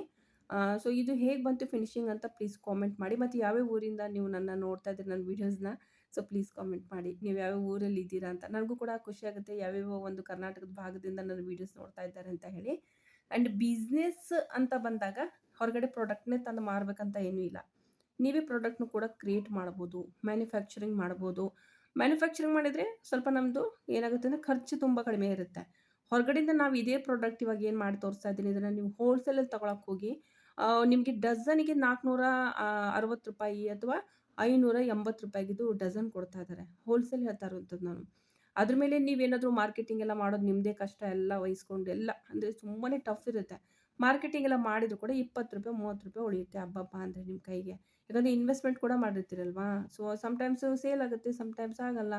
ಸೊ ಇದು ಹೇಗೆ ಬಂತು ಫಿನಿಶಿಂಗ್ ಅಂತ ಪ್ಲೀಸ್ ಕಾಮೆಂಟ್ ಮಾಡಿ. ಮತ್ತು ಯಾವ್ಯಾವ ಊರಿಂದ ನೀವು ನನ್ನ ನೋಡ್ತಾ ಇದ್ದೀರಿ ನನ್ನ ವೀಡಿಯೋಸ್‌ನ, ಸೊ ಪ್ಲೀಸ್ ಕಾಮೆಂಟ್ ಮಾಡಿ. ನೀವು ಯಾವ್ಯಾವ ಊರಲ್ಲಿ ಇದ್ದೀರಾ ಅಂತ. ನನಗೂ ಕೂಡ ಖುಷಿಯಾಗುತ್ತೆ ಯಾವ್ಯಾವ ಒಂದು ಕರ್ನಾಟಕದ ಭಾಗದಿಂದ ನನ್ನ ವೀಡಿಯೋಸ್ ನೋಡ್ತಾ ಇದ್ದಾರೆ ಅಂತ ಹೇಳಿ. ಆ್ಯಂಡ್ ಬಿಸ್ನೆಸ್ ಅಂತ ಬಂದಾಗ ಹೊರಗಡೆ ಪ್ರಾಡಕ್ಟ್‌ನೇ ತಂದು ಮಾರಬೇಕಂತ ಏನೂ ಇಲ್ಲ. ನೀವೇ ಪ್ರಾಡಕ್ಟ್‌ನು ಕೂಡ ಕ್ರಿಯೇಟ್ ಮಾಡ್ಬೋದು, ಮ್ಯಾನುಫ್ಯಾಕ್ಚರಿಂಗ್ ಮಾಡ್ಬೋದು. ಮ್ಯಾನುಫ್ಯಾಕ್ಚರಿಂಗ್ ಮಾಡಿದರೆ ಸ್ವಲ್ಪ ನಮ್ಮದು ಏನಾಗುತ್ತೆ ಅಂದರೆ ಖರ್ಚು ತುಂಬ ಕಡಿಮೆ ಇರುತ್ತೆ. ಹೊರಗಡೆಯಿಂದ ನಾವು ಇದೇ ಪ್ರಾಡಕ್ಟ್ ಇವಾಗ ಏನು ಮಾಡಿ ತೋರಿಸ್ತಾ ಇದ್ದೀನಿ, ಇದನ್ನು ನೀವು ಹೋಲ್ಸೇಲಲ್ಲಿ ತಗೊಳಕ್ಕೆ ಹೋಗಿ ನಿಮಗೆ ಡಝನಿಗೆ ₹460 ಅಥವಾ ₹580 ಡಝನ್ ಕೊಡ್ತಾ ಇದ್ದಾರೆ. ಹೋಲ್ಸೇಲ್ ಹೇಳ್ತಾ ಇರುವಂಥದ್ದು ನಾನು. ಅದ್ರ ಮೇಲೆ ನೀವೇನಾದರೂ ಮಾರ್ಕೆಟಿಂಗ್ ಎಲ್ಲ ಮಾಡೋದು ನಿಮ್ಮದೇ ಕಷ್ಟ ಎಲ್ಲ ವಹಿಸ್ಕೊಂಡು ಎಲ್ಲ ಅಂದರೆ ತುಂಬಾ ಟಫ್ ಇರುತ್ತೆ. ಮಾರ್ಕೆಟಿಂಗ್ ಎಲ್ಲ ಮಾಡಿದರೂ ಕೂಡ ₹20, ₹30 ಉಳಿಯುತ್ತೆ ಹಬ್ಬಬ್ಬ ಅಂದರೆ ನಿಮ್ಮ ಕೈಗೆ. ಯಾಕಂದರೆ ಇನ್ವೆಸ್ಟ್‌ಮೆಂಟ್ ಕೂಡ ಮಾಡಿರ್ತೀರಲ್ವಾ. ಸೊ ಸಮ್‌ಟೈಮ್ಸ್ ಸೇಲ್ ಆಗುತ್ತೆ, ಸಮ್‌ಟೈಮ್ಸ್ ಆಗಲ್ಲ.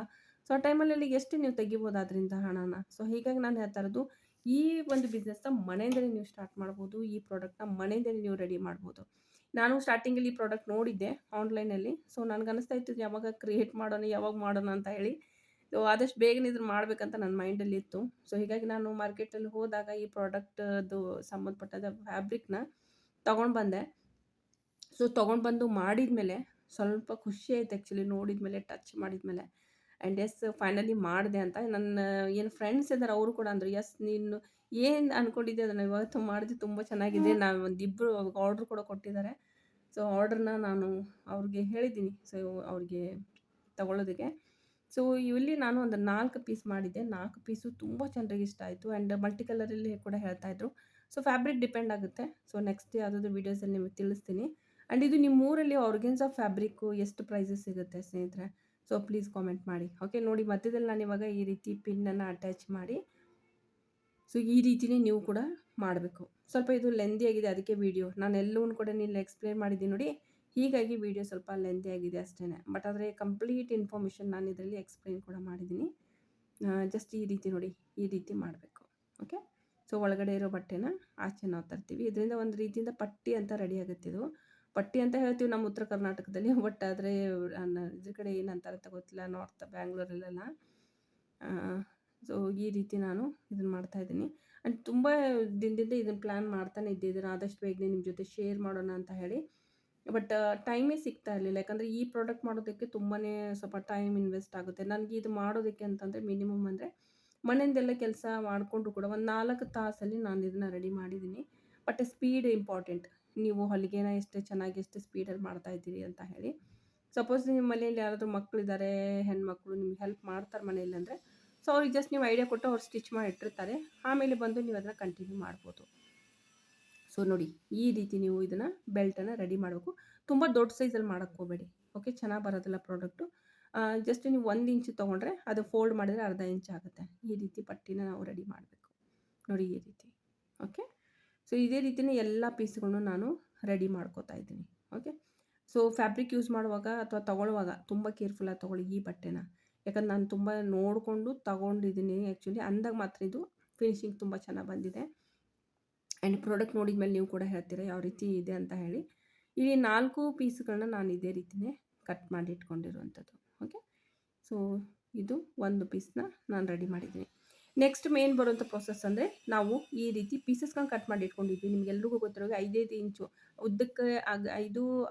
ಸೊ ಆ ಟೈಮಲ್ಲಿ ಎಷ್ಟು ನೀವು ತೆಗಿಬೋದು ಅದರಿಂದ ಹಣನ. ಸೊ ಹೀಗಾಗಿ ನಾನು ಹೇಳ್ತಾ ಇರೋದು, ಈ ಒಂದು ಬಿಸ್ನೆಸ್ನ ಮನೆಯಿಂದಲೇ ನೀವು ಸ್ಟಾರ್ಟ್ ಮಾಡ್ಬೋದು. ಈ ಪ್ರಾಡಕ್ಟ್‌ನ ಮನೆಯಿಂದಲೇ ನೀವು ರೆಡಿ ಮಾಡ್ಬೋದು. ನಾನು ಸ್ಟಾರ್ಟಿಂಗಲ್ಲಿ ಈ ಪ್ರಾಡಕ್ಟ್ ನೋಡಿದ್ದೆ ಆನ್‌ಲೈನಲ್ಲಿ. ಸೊ ನನಗನ್ನಿಸ್ತಾ ಇತ್ತು ಯಾವಾಗ ಕ್ರಿಯೇಟ್ ಮಾಡೋಣ, ಯಾವಾಗ ಮಾಡೋಣ ಅಂತ ಹೇಳಿ. ಸೊ ಆದಷ್ಟು ಬೇಗನೆ ಇದನ್ನ ಮಾಡಬೇಕಂತ ನನ್ನ ಮೈಂಡಲ್ಲಿತ್ತು. ಸೊ ಹೀಗಾಗಿ ನಾನು ಮಾರ್ಕೆಟಲ್ಲಿ ಹೋದಾಗ ಈ ಪ್ರಾಡಕ್ಟ್‌ದು ಸಂಬಂಧಪಟ್ಟ ಫ್ಯಾಬ್ರಿಕ್‌ನ ತಗೊಂಡು ಬಂದೆ. ಸೊ ತೊಗೊಂಡು ಬಂದು ಮಾಡಿದ್ಮೇಲೆ ಸ್ವಲ್ಪ ಖುಷಿ ಆಯ್ತು ಆ್ಯಕ್ಚುಲಿ ನೋಡಿದ್ಮೇಲೆ, ಟಚ್ ಮಾಡಿದ್ಮೇಲೆ. ಆ್ಯಂಡ್ ಯೆಸ್ ಫೈನಲಿ ಮಾಡಿದೆ ಅಂತ ನನ್ನ ಏನು ಫ್ರೆಂಡ್ಸ್ ಇದ್ದಾರೆ ಅವರು ಕೂಡ ಅಂದರು, "ಯೆಸ್ ನೀನು ಏನು ಅಂದ್ಕೊಂಡಿದ್ದೆ ಅದನ್ನು ಇವತ್ತು ಮಾಡಿದೆ ತುಂಬ ಚೆನ್ನಾಗಿದೆ." ನಾವು ಒಂದಿಬ್ಬರು ಆರ್ಡ್ರ್ ಕೂಡ ಕೊಟ್ಟಿದ್ದಾರೆ. ಸೊ ಆರ್ಡ್ರನ್ನ ನಾನು ಅವ್ರಿಗೆ ಹೇಳಿದ್ದೀನಿ. ಸೊ ಅವ್ರಿಗೆ ತಗೊಳ್ಳೋದಕ್ಕೆ. ಸೊ ಇಲ್ಲಿ ನಾನು ಒಂದು 4 ಪೀಸ್ ಮಾಡಿದ್ದೆ. 4 ಪೀಸು ತುಂಬ ಜನರಿಗೆ ಇಷ್ಟ ಆಯಿತು. ಆ್ಯಂಡ್ ಮಲ್ಟಿ ಕಲರಲ್ಲಿ ಕೂಡ ಹೇಳ್ತಾಯಿದ್ರು. ಸೊ ಫ್ಯಾಬ್ರಿಕ್ ಡಿಪೆಂಡ್ ಆಗುತ್ತೆ. ಸೊ ನೆಕ್ಸ್ಟ್ ಯಾವುದಾದ್ರು ವೀಡಿಯೋಸಲ್ಲಿ ನಿಮಗೆ ತಿಳಿಸ್ತೀನಿ. ಆ್ಯಂಡ್ ಇದು ನಿಮ್ಮ ಊರಲ್ಲಿ ಆರ್ಗೆನ್ಸಾ ಫ್ಯಾಬ್ರಿಕ್ಕು ಎಷ್ಟು ಪ್ರೈಸಸ್ ಸಿಗುತ್ತೆ ಸ್ನೇಹಿತರೆ? ಸೊ ಪ್ಲೀಸ್ ಕಾಮೆಂಟ್ ಮಾಡಿ. ಓಕೆ ನೋಡಿ ಮಧ್ಯದಲ್ಲಿ ನಾನಿವಾಗ ಈ ರೀತಿ ಪಿನ್ನನ್ನು ಅಟ್ಯಾಚ್ ಮಾಡಿ, ಸೊ ಈ ರೀತಿನೇ ನೀವು ಕೂಡ ಮಾಡಬೇಕು. ಸ್ವಲ್ಪ ಇದು ಲೆಂದಿ ಆಗಿದೆ ಅದಕ್ಕೆ ವಿಡಿಯೋ ನಾನು ಎಲ್ಲವನ್ನೂ ಕೂಡ ಎಕ್ಸ್ಪ್ಲೇನ್ ಮಾಡಿದ್ದೀನಿ ನೋಡಿ. ಹೀಗಾಗಿ ವಿಡಿಯೋ ಸ್ವಲ್ಪ ಲೆಂದಿ ಆಗಿದೆ ಅಷ್ಟೇ. ಬಟ್ ಆದರೆ ಕಂಪ್ಲೀಟ್ ಇನ್ಫಾರ್ಮೇಷನ್ ನಾನು ಇದರಲ್ಲಿ ಎಕ್ಸ್ಪ್ಲೇನ್ ಕೂಡ ಮಾಡಿದ್ದೀನಿ. ಜಸ್ಟ್ ಈ ರೀತಿ ನೋಡಿ, ಈ ರೀತಿ ಮಾಡಬೇಕು. ಓಕೆ. ಸೊ ಒಳಗಡೆ ಇರೋ ಬಟ್ಟೆನ ಆಚೆ ನಾವು ತರ್ತೀವಿ. ಇದರಿಂದ ಒಂದು ರೀತಿಯಿಂದ ಪಟ್ಟಿ ಅಂತ ರೆಡಿ ಆಗುತ್ತೆ ಇದು. ಪಟ್ಟಿ ಅಂತ ಹೇಳ್ತೀವಿ ನಮ್ಮ ಉತ್ತರ ಕರ್ನಾಟಕದಲ್ಲಿ. ಬಟ್ ಆದರೆ ಇದ್ರ ಕಡೆ ಏನಂತಾರೆ ಅಂತ ಗೊತ್ತಿಲ್ಲ, ನಾರ್ತ್ ಬ್ಯಾಂಗ್ಳೂರಲ್ಲೆಲ್ಲ. ಸೊ ಈ ರೀತಿ ನಾನು ಇದನ್ನು ಮಾಡ್ತಾಯಿದ್ದೀನಿ. ಆ್ಯಂಡ್ ತುಂಬ ದಿನದಿಂದ ಇದನ್ನು ಪ್ಲ್ಯಾನ್ ಮಾಡ್ತಾನೆ ಇದ್ದೆ. ಇದನ್ನು ಆದಷ್ಟು ಬೇಗನೆ ನಿಮ್ಮ ಜೊತೆ ಶೇರ್ ಮಾಡೋಣ ಅಂತ ಹೇಳಿ. ಬಟ್ ಟೈಮೇ ಸಿಗ್ತಾ ಇರಲಿಲ್ಲ. ಯಾಕಂದರೆ ಈ ಪ್ರಾಡಕ್ಟ್ ಮಾಡೋದಕ್ಕೆ ತುಂಬಾ ಸ್ವಲ್ಪ ಟೈಮ್ ಇನ್ವೆಸ್ಟ್ ಆಗುತ್ತೆ. ನನಗೆ ಇದು ಮಾಡೋದಕ್ಕೆ ಅಂತಂದರೆ ಮಿನಿಮಮ್ ಅಂದರೆ ಮನೆಯಿಂದೆಲ್ಲ ಕೆಲಸ ಮಾಡಿಕೊಂಡು ಕೂಡ ಒಂದು 4 ತಾಸಲ್ಲಿ ನಾನು ಇದನ್ನು ರೆಡಿ ಮಾಡಿದ್ದೀನಿ. But speed important. ನೀವು ಹೊಲಿಗೆನ ಎಷ್ಟು ಚೆನ್ನಾಗಿ ಎಷ್ಟು ಸ್ಪೀಡಲ್ಲಿ ಮಾಡ್ತಾಯಿದ್ದೀರಿ ಅಂತ ಹೇಳಿ. ಸಪೋಸ್ ನಿಮ್ಮ ಮನೇಲಿ ಯಾರಾದರೂ ಮಕ್ಕಳಿದ್ದಾರೆ, ಹೆಣ್ಮಕ್ಳು ನಿಮ್ಗೆ ಹೆಲ್ಪ್ ಮಾಡ್ತಾರೆ ಮನೇಲಿ ಅಂದರೆ, ಸೊ ಅವ್ರಿಗೆ ಜಸ್ಟ್ ನೀವು ಐಡಿಯಾ ಕೊಟ್ಟು ಅವ್ರು ಸ್ಟಿಚ್ ಮಾಡಿ ಇಟ್ಟಿರ್ತಾರೆ. ಆಮೇಲೆ ಬಂದು ನೀವು ಅದನ್ನು ಕಂಟಿನ್ಯೂ ಮಾಡ್ಬೋದು. ಸೊ ನೋಡಿ ಈ ರೀತಿ ನೀವು ಇದನ್ನು ಬೆಲ್ಟನ್ನು ರೆಡಿ ಮಾಡಬೇಕು. ತುಂಬ ದೊಡ್ಡ ಸೈಜಲ್ಲಿ ಮಾಡೋಕ್ಕೆ ಹೋಗಬೇಡಿ. ಓಕೆ, ಚೆನ್ನಾಗಿ ಬರೋದಿಲ್ಲ ಪ್ರಾಡಕ್ಟು. ಜಸ್ಟ್ ನೀವು 1 ಇಂಚ್ ತೊಗೊಂಡ್ರೆ ಅದು ಫೋಲ್ಡ್ ಮಾಡಿದರೆ ಅರ್ಧ ಇಂಚ್ ಆಗುತ್ತೆ. ಈ ರೀತಿ ಪಟ್ಟಿನ ನಾವು ರೆಡಿ ಮಾಡಬೇಕು. ನೋಡಿ ಈ ರೀತಿ. ಓಕೆ. ಸೊ ಇದೇ ರೀತಿಯೇ ಎಲ್ಲ ಪೀಸ್ಗಳನ್ನು ನಾನು ರೆಡಿ ಮಾಡ್ಕೋತಾ ಇದ್ದೀನಿ. ಓಕೆ. ಸೊ ಫ್ಯಾಬ್ರಿಕ್ ಯೂಸ್ ಮಾಡುವಾಗ ಅಥವಾ ತೊಗೊಳ್ಳುವಾಗ ತುಂಬ ಕೇರ್ಫುಲ್ಲಾಗಿ ತೊಗೊಳ್ಳಿ ಈ ಬಟ್ಟೆನ. ಯಾಕಂದ್ರೆ ನಾನು ತುಂಬ ನೋಡಿಕೊಂಡು ತೊಗೊಂಡಿದ್ದೀನಿ ಆ್ಯಕ್ಚುಲಿ. ಅಂದಾಗ ಮಾತ್ರ ಇದು ಫಿನಿಶಿಂಗ್ ತುಂಬ ಚೆನ್ನಾಗಿ ಬಂದಿದೆ. ಆ್ಯಂಡ್ ಪ್ರಾಡಕ್ಟ್ ನೋಡಿದ ಮೇಲೆ ನೀವು ಕೂಡ ಹೇಳ್ತೀರಾ ಯಾವ ರೀತಿ ಇದೆ ಅಂತ ಹೇಳಿ. ಇಲ್ಲಿ 4 ಪೀಸ್ಗಳನ್ನ ನಾನು ಇದೇ ರೀತಿಯೇ ಕಟ್ ಮಾಡಿ ಇಟ್ಕೊಂಡಿರುವಂಥದ್ದು. ಓಕೆ. ಸೊ ಇದು ಒಂದು ಪೀಸ್ನ ನಾನು ರೆಡಿ ಮಾಡಿದ್ದೀನಿ. ನೆಕ್ಸ್ಟ್ ಮೇನ್ ಬರುವಂಥ ಪ್ರೊಸೆಸ್ ಅಂದರೆ ನಾವು ಈ ರೀತಿ ಪೀಸಸ್ಗಳನ್ನ ಕಟ್ ಮಾಡಿ ಇಟ್ಕೊಂಡಿದ್ವಿ. ನಿಮಗೆಲ್ರಿಗೂ ಗೊತ್ತಿರೋ 5 ಇಂಚು ಉದ್ದಕ್ಕೆ 5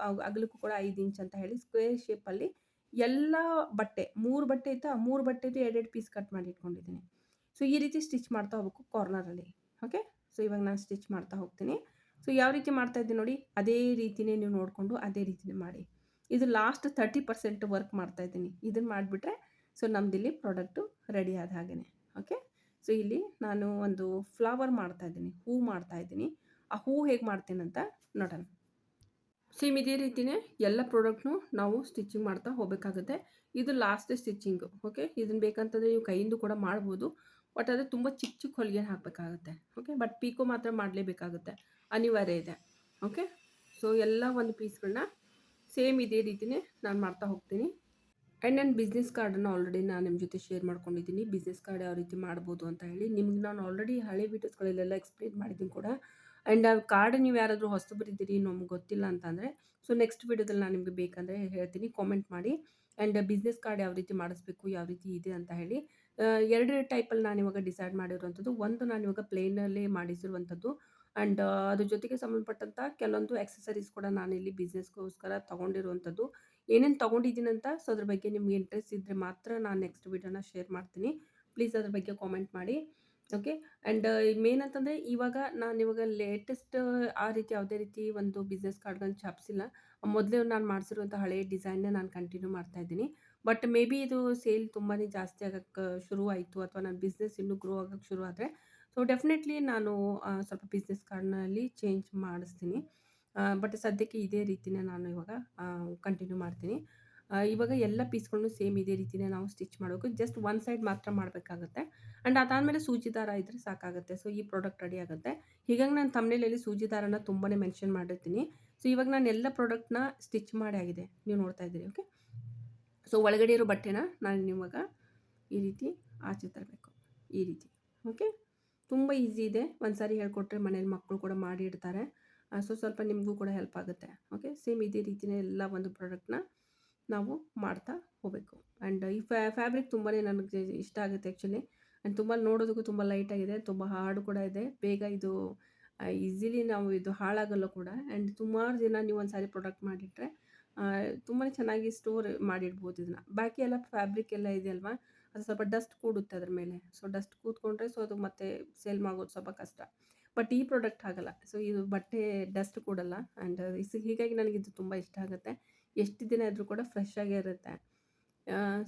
ಅಗಲಕ್ಕೂ ಕೂಡ 5 ಇಂಚ್ ಅಂತ ಹೇಳಿ ಸ್ಕ್ವೇರ್ ಶೇಪಲ್ಲಿ ಎಲ್ಲ ಬಟ್ಟೆ 3 ಬಟ್ಟೆ ಇತ್ತು. ಆ 3 ಬಟ್ಟೆದು 2 ಪೀಸ್ ಕಟ್ ಮಾಡಿ ಇಟ್ಕೊಂಡಿದ್ದೀನಿ. ಸೊ ಈ ರೀತಿ ಸ್ಟಿಚ್ ಮಾಡ್ತಾ ಹೋಗ್ಬೇಕು ಕಾರ್ನರಲ್ಲಿ. ಓಕೆ. ಸೊ ಇವಾಗ ನಾನು ಸ್ಟಿಚ್ ಮಾಡ್ತಾ ಹೋಗ್ತೀನಿ. ಸೊ ಯಾವ ರೀತಿ ಮಾಡ್ತಾಯಿದ್ದೀನಿ ನೋಡಿ, ಅದೇ ರೀತಿಯೇ ನೀವು ನೋಡಿಕೊಂಡು ಅದೇ ರೀತಿಯೇ ಮಾಡಿ. ಇದು ಲಾಸ್ಟ್ 30% ವರ್ಕ್ ಮಾಡ್ತಾಯಿದ್ದೀನಿ. ಇದನ್ನು ಮಾಡಿಬಿಟ್ರೆ ಸೊ ನಮ್ಮದಿಲ್ಲಿ ಪ್ರಾಡಕ್ಟು ರೆಡಿ ಆದ ಹಾಗೆಯೇ. ಓಕೆ. ಸೊ ಇಲ್ಲಿ ನಾನು ಒಂದು ಫ್ಲವರ್ ಮಾಡ್ತಾಯಿದ್ದೀನಿ, ಹೂ ಮಾಡ್ತಾಯಿದ್ದೀನಿ. ಆ ಹೂ ಹೇಗೆ ಮಾಡ್ತೀನಿ ಅಂತ ನೋಡೋಣ. ಸೇಮ್ ಇದೇ ರೀತಿಯೇ ಎಲ್ಲ ಪ್ರಾಡಕ್ಟ್ನು ನಾವು ಸ್ಟಿಚಿಂಗ್ ಮಾಡ್ತಾ ಹೋಗಬೇಕಾಗುತ್ತೆ. ಇದು ಲಾಸ್ಟ್ ಸ್ಟಿಚಿಂಗು. ಓಕೆ. ಇದನ್ನು ಬೇಕಂತಂದರೆ ನೀವು ಕೈಯಿಂದ ಕೂಡ ಮಾಡ್ಬೋದು. ಬಟ್ ಅದು ತುಂಬ ಚಿಕ್ಕ ಚಿಕ್ಕ ಹೊಲಿಗೆ ಹಾಕಬೇಕಾಗುತ್ತೆ. ಓಕೆ. ಬಟ್ ಪೀಕೋ ಮಾತ್ರ ಮಾಡಲೇಬೇಕಾಗುತ್ತೆ, ಅನಿವಾರ್ಯ ಇದೆ. ಓಕೆ. ಸೊ ಎಲ್ಲ ಒಂದು ಪೀಸ್ಗಳನ್ನ ಸೇಮ್ ಇದೇ ರೀತಿಯೇ ನಾನು ಮಾಡ್ತಾ ಹೋಗ್ತೀನಿ. ಆ್ಯಂಡ್ ನನ್ನ ಬಿಸ್ನೆಸ್ ಕಾರ್ಡನ್ನು ಆಲ್ರೆಡಿ ನಾನು ನಿಮ್ಮ ಜೊತೆ ಶೇರ್ ಮಾಡ್ಕೊಂಡಿದ್ದೀನಿ. ಬಿಸ್ನೆಸ್ ಕಾರ್ಡ್ ಯಾವ ರೀತಿ ಮಾಡ್ಬೋದು ಅಂತ ಹೇಳಿ ನಿಮ್ಗೆ ನಾನು ಆಲ್ರೆಡಿ ಹಳೆ ವೀಡಿಯೋಸ್ಗಳಲ್ಲೆಲ್ಲ ಎಕ್ಸ್ಪ್ಲೇನ್ ಮಾಡಿದ್ದೀನಿ ಕೂಡ. ಆ್ಯಂಡ್ ಆ ಕಾರ್ಡ್ ನೀವು ಯಾರಾದರೂ ಹೊಸಬರಿದ್ದೀರಿ ನಮ್ಗೆ ಗೊತ್ತಿಲ್ಲ ಅಂತಂದರೆ ಸೊ ನೆಕ್ಸ್ಟ್ ವೀಡಿಯೋದಲ್ಲಿ ನಾನು ನಿಮಗೆ ಬೇಕಂದರೆ ಹೇಳ್ತೀನಿ, ಕಾಮೆಂಟ್ ಮಾಡಿ. ಆ್ಯಂಡ್ ಬಿಸ್ನೆಸ್ ಕಾರ್ಡ್ ಯಾವ ರೀತಿ ಮಾಡಿಸ್ಬೇಕು, ಯಾವ ರೀತಿ ಇದೆ ಅಂತ ಹೇಳಿ 2 ಟೈಪಲ್ಲಿ ನಾನಿವಾಗ ಡಿಸೈಡ್ ಮಾಡಿರುವಂಥದ್ದು. ಒಂದು ನಾನಿವಾಗ ಪ್ಲೇನಲ್ಲೇ ಮಾಡಿಸಿರುವಂಥದ್ದು. ಆ್ಯಂಡ್ ಅದ್ರ ಜೊತೆಗೆ ಸಂಬಂಧಪಟ್ಟಂಥ ಕೆಲವೊಂದು ಆಕ್ಸೆಸರೀಸ್ ಕೂಡ ನಾನಿಲ್ಲಿ ಬಿಸ್ನೆಸ್ಗೋಸ್ಕರ ತೊಗೊಂಡಿರುವಂಥದ್ದು. ಏನೇನು ತೊಗೊಂಡಿದ್ದೀನಿ ಅಂತ ಸೊ ಅದ್ರ ಬಗ್ಗೆ ನಿಮ್ಗೆ ಇಂಟ್ರೆಸ್ಟ್ ಇದ್ದರೆ ಮಾತ್ರ ನಾನು ನೆಕ್ಸ್ಟ್ ವೀಡಿಯೋನ ಶೇರ್ ಮಾಡ್ತೀನಿ. ಪ್ಲೀಸ್ ಅದ್ರ ಬಗ್ಗೆ ಕಾಮೆಂಟ್ ಮಾಡಿ. ಓಕೆ. ಆ್ಯಂಡ್ ಮೇನ್ ಅಂತಂದರೆ ನಾನಿವಾಗ ಲೇಟೆಸ್ಟ್ ಆ ರೀತಿ ಯಾವುದೇ ರೀತಿ ಒಂದು ಬಿಸ್ನೆಸ್ ಕಾರ್ಡ್ಗಳನ್ನ ಛಾಪಿಸಿಲ್ಲ. ಮೊದಲೇ ನಾನು ಮಾಡಿಸಿರುವಂಥ ಹಳೆ ಡಿಸೈನ್ನೇ ನಾನು ಕಂಟಿನ್ಯೂ ಮಾಡ್ತಾಯಿದ್ದೀನಿ. ಬಟ್ ಮೇ ಬಿ ಇದು ಸೇಲ್ ತುಂಬಾ ಜಾಸ್ತಿ ಆಗೋಕ್ಕೆ ಶುರುವಾಯಿತು ಅಥವಾ ನನ್ನ ಬಿಸ್ನೆಸ್ ಇನ್ನೂ ಗ್ರೋ ಆಗೋಕ್ಕೆ ಶುರು ಆದರೆ ಸೊ ಡೆಫಿನೆಟ್ಲಿ ನಾನು ಸ್ವಲ್ಪ ಬಿಸ್ನೆಸ್ ಕಾರ್ಡ್ನಲ್ಲಿ ಚೇಂಜ್ ಮಾಡಿಸ್ತೀನಿ. ಬಟ್ ಸದ್ಯಕ್ಕೆ ಇದೇ ರೀತಿಯೇ ನಾನು ಇವಾಗ ಕಂಟಿನ್ಯೂ ಮಾಡ್ತೀನಿ. ಇವಾಗ ಎಲ್ಲ ಪೀಸ್ಗಳನ್ನು ಸೇಮ್ ಇದೇ ರೀತಿಯೇ ನಾವು ಸ್ಟಿಚ್ ಮಾಡಬೇಕು. ಜಸ್ಟ್ ಒಂದು ಸೈಡ್ ಮಾತ್ರ ಮಾಡಬೇಕಾಗುತ್ತೆ. ಆ್ಯಂಡ್ ಅದಾದಮೇಲೆ ಸೂಜಿ ದಾರ ಇದ್ದರೆ ಸಾಕಾಗುತ್ತೆ. ಸೊ ಈ ಪ್ರಾಡಕ್ಟ್ ರೆಡಿ ಆಗುತ್ತೆ. ಹೀಗಾಗಿ ನಾನು ಥಂಬ್ನೇಲಲ್ಲಿ ಸೂಜಿ ದಾರನ ತುಂಬಾ ಮೆನ್ಷನ್ ಮಾಡಿರ್ತೀನಿ. ಸೊ ಇವಾಗ ನಾನು ಎಲ್ಲ ಪ್ರಾಡಕ್ಟ್ನ ಸ್ಟಿಚ್ ಮಾಡಿ ಆಗಿದೆ, ನೀವು ನೋಡ್ತಾ ಇದ್ದೀರಿ. ಓಕೆ. ಸೊ ಒಳಗಡೆ ಇರೋ ಬಟ್ಟೆನ ನಾನು ಇವಾಗ ಈ ರೀತಿ ಆಚೆ ತರಬೇಕು, ಈ ರೀತಿ. ಓಕೆ. ತುಂಬ ಈಸಿ ಇದೆ. ಒಂದು ಸಾರಿ ಹೇಳ್ಕೊಟ್ರೆ ಮನೇಲಿ ಮಕ್ಕಳು ಕೂಡ ಮಾಡಿ ಇಡ್ತಾರೆ. ಸ್ವಲ್ಪ ನಿಮಗೂ ಕೂಡ ಹೆಲ್ಪ್ ಆಗುತ್ತೆ. ಓಕೆ, ಸೇಮ್ ಇದೇ ರೀತಿಯೇ ಎಲ್ಲ ಒಂದು ಪ್ರಾಡಕ್ಟ್ನ ನಾವು ಮಾಡ್ತಾ ಹೋಗಬೇಕು. ಆ್ಯಂಡ್ ಈ ಫ್ಯಾಬ್ರಿಕ್ ತುಂಬಾ ನನಗೆ ಇಷ್ಟ ಆಗುತ್ತೆ ಆ್ಯಕ್ಚುಲಿ. ಆ್ಯಂಡ್ ತುಂಬ ನೋಡೋದಕ್ಕೂ ತುಂಬ ಲೈಟಾಗಿದೆ, ತುಂಬ ಹಾರ್ಡ್ ಕೂಡ ಇದೆ. ಬೇಗ ಇದು ಈಸಿಲಿ ನಾವು ಇದು ಹಾಳಾಗಲ್ಲ ಕೂಡ. ಆ್ಯಂಡ್ ಸುಮಾರು ದಿನ ನೀವು ಒಂದು ಸಾರಿ ಪ್ರಾಡಕ್ಟ್ ಮಾಡಿಟ್ರೆ ತುಂಬಾ ಚೆನ್ನಾಗಿ ಸ್ಟೋರ್ ಮಾಡಿಡ್ಬೋದು ಇದನ್ನು. ಬಾಕಿ ಎಲ್ಲ ಫ್ಯಾಬ್ರಿಕ್ ಎಲ್ಲ ಇದೆ ಅಲ್ವಾ, ಅದು ಸ್ವಲ್ಪ ಡಸ್ಟ್ ಕೂಡುತ್ತೆ ಅದ್ರ ಮೇಲೆ. ಸೊ ಡಸ್ಟ್ ಕೂತ್ಕೊಂಡ್ರೆ ಅದು ಮತ್ತೆ ಸೇಲ್ ಆಗೋದು ಸ್ವಲ್ಪ ಕಷ್ಟ. ಬಟ್ ಈ ಪ್ರಾಡಕ್ಟ್ ಆಗಲ್ಲ. ಸೊ ಇದು ಬಟ್ಟೆ ಡಸ್ಟ್ ಕೂಡಲ್ಲ. ಆ್ಯಂಡ್ ಹೀಗಾಗಿ ನನಗಿದು ತುಂಬ ಇಷ್ಟ ಆಗುತ್ತೆ. ಎಷ್ಟು ದಿನ ಆದರೂ ಕೂಡ ಫ್ರೆಶ್ ಆಗೇ ಇರುತ್ತೆ.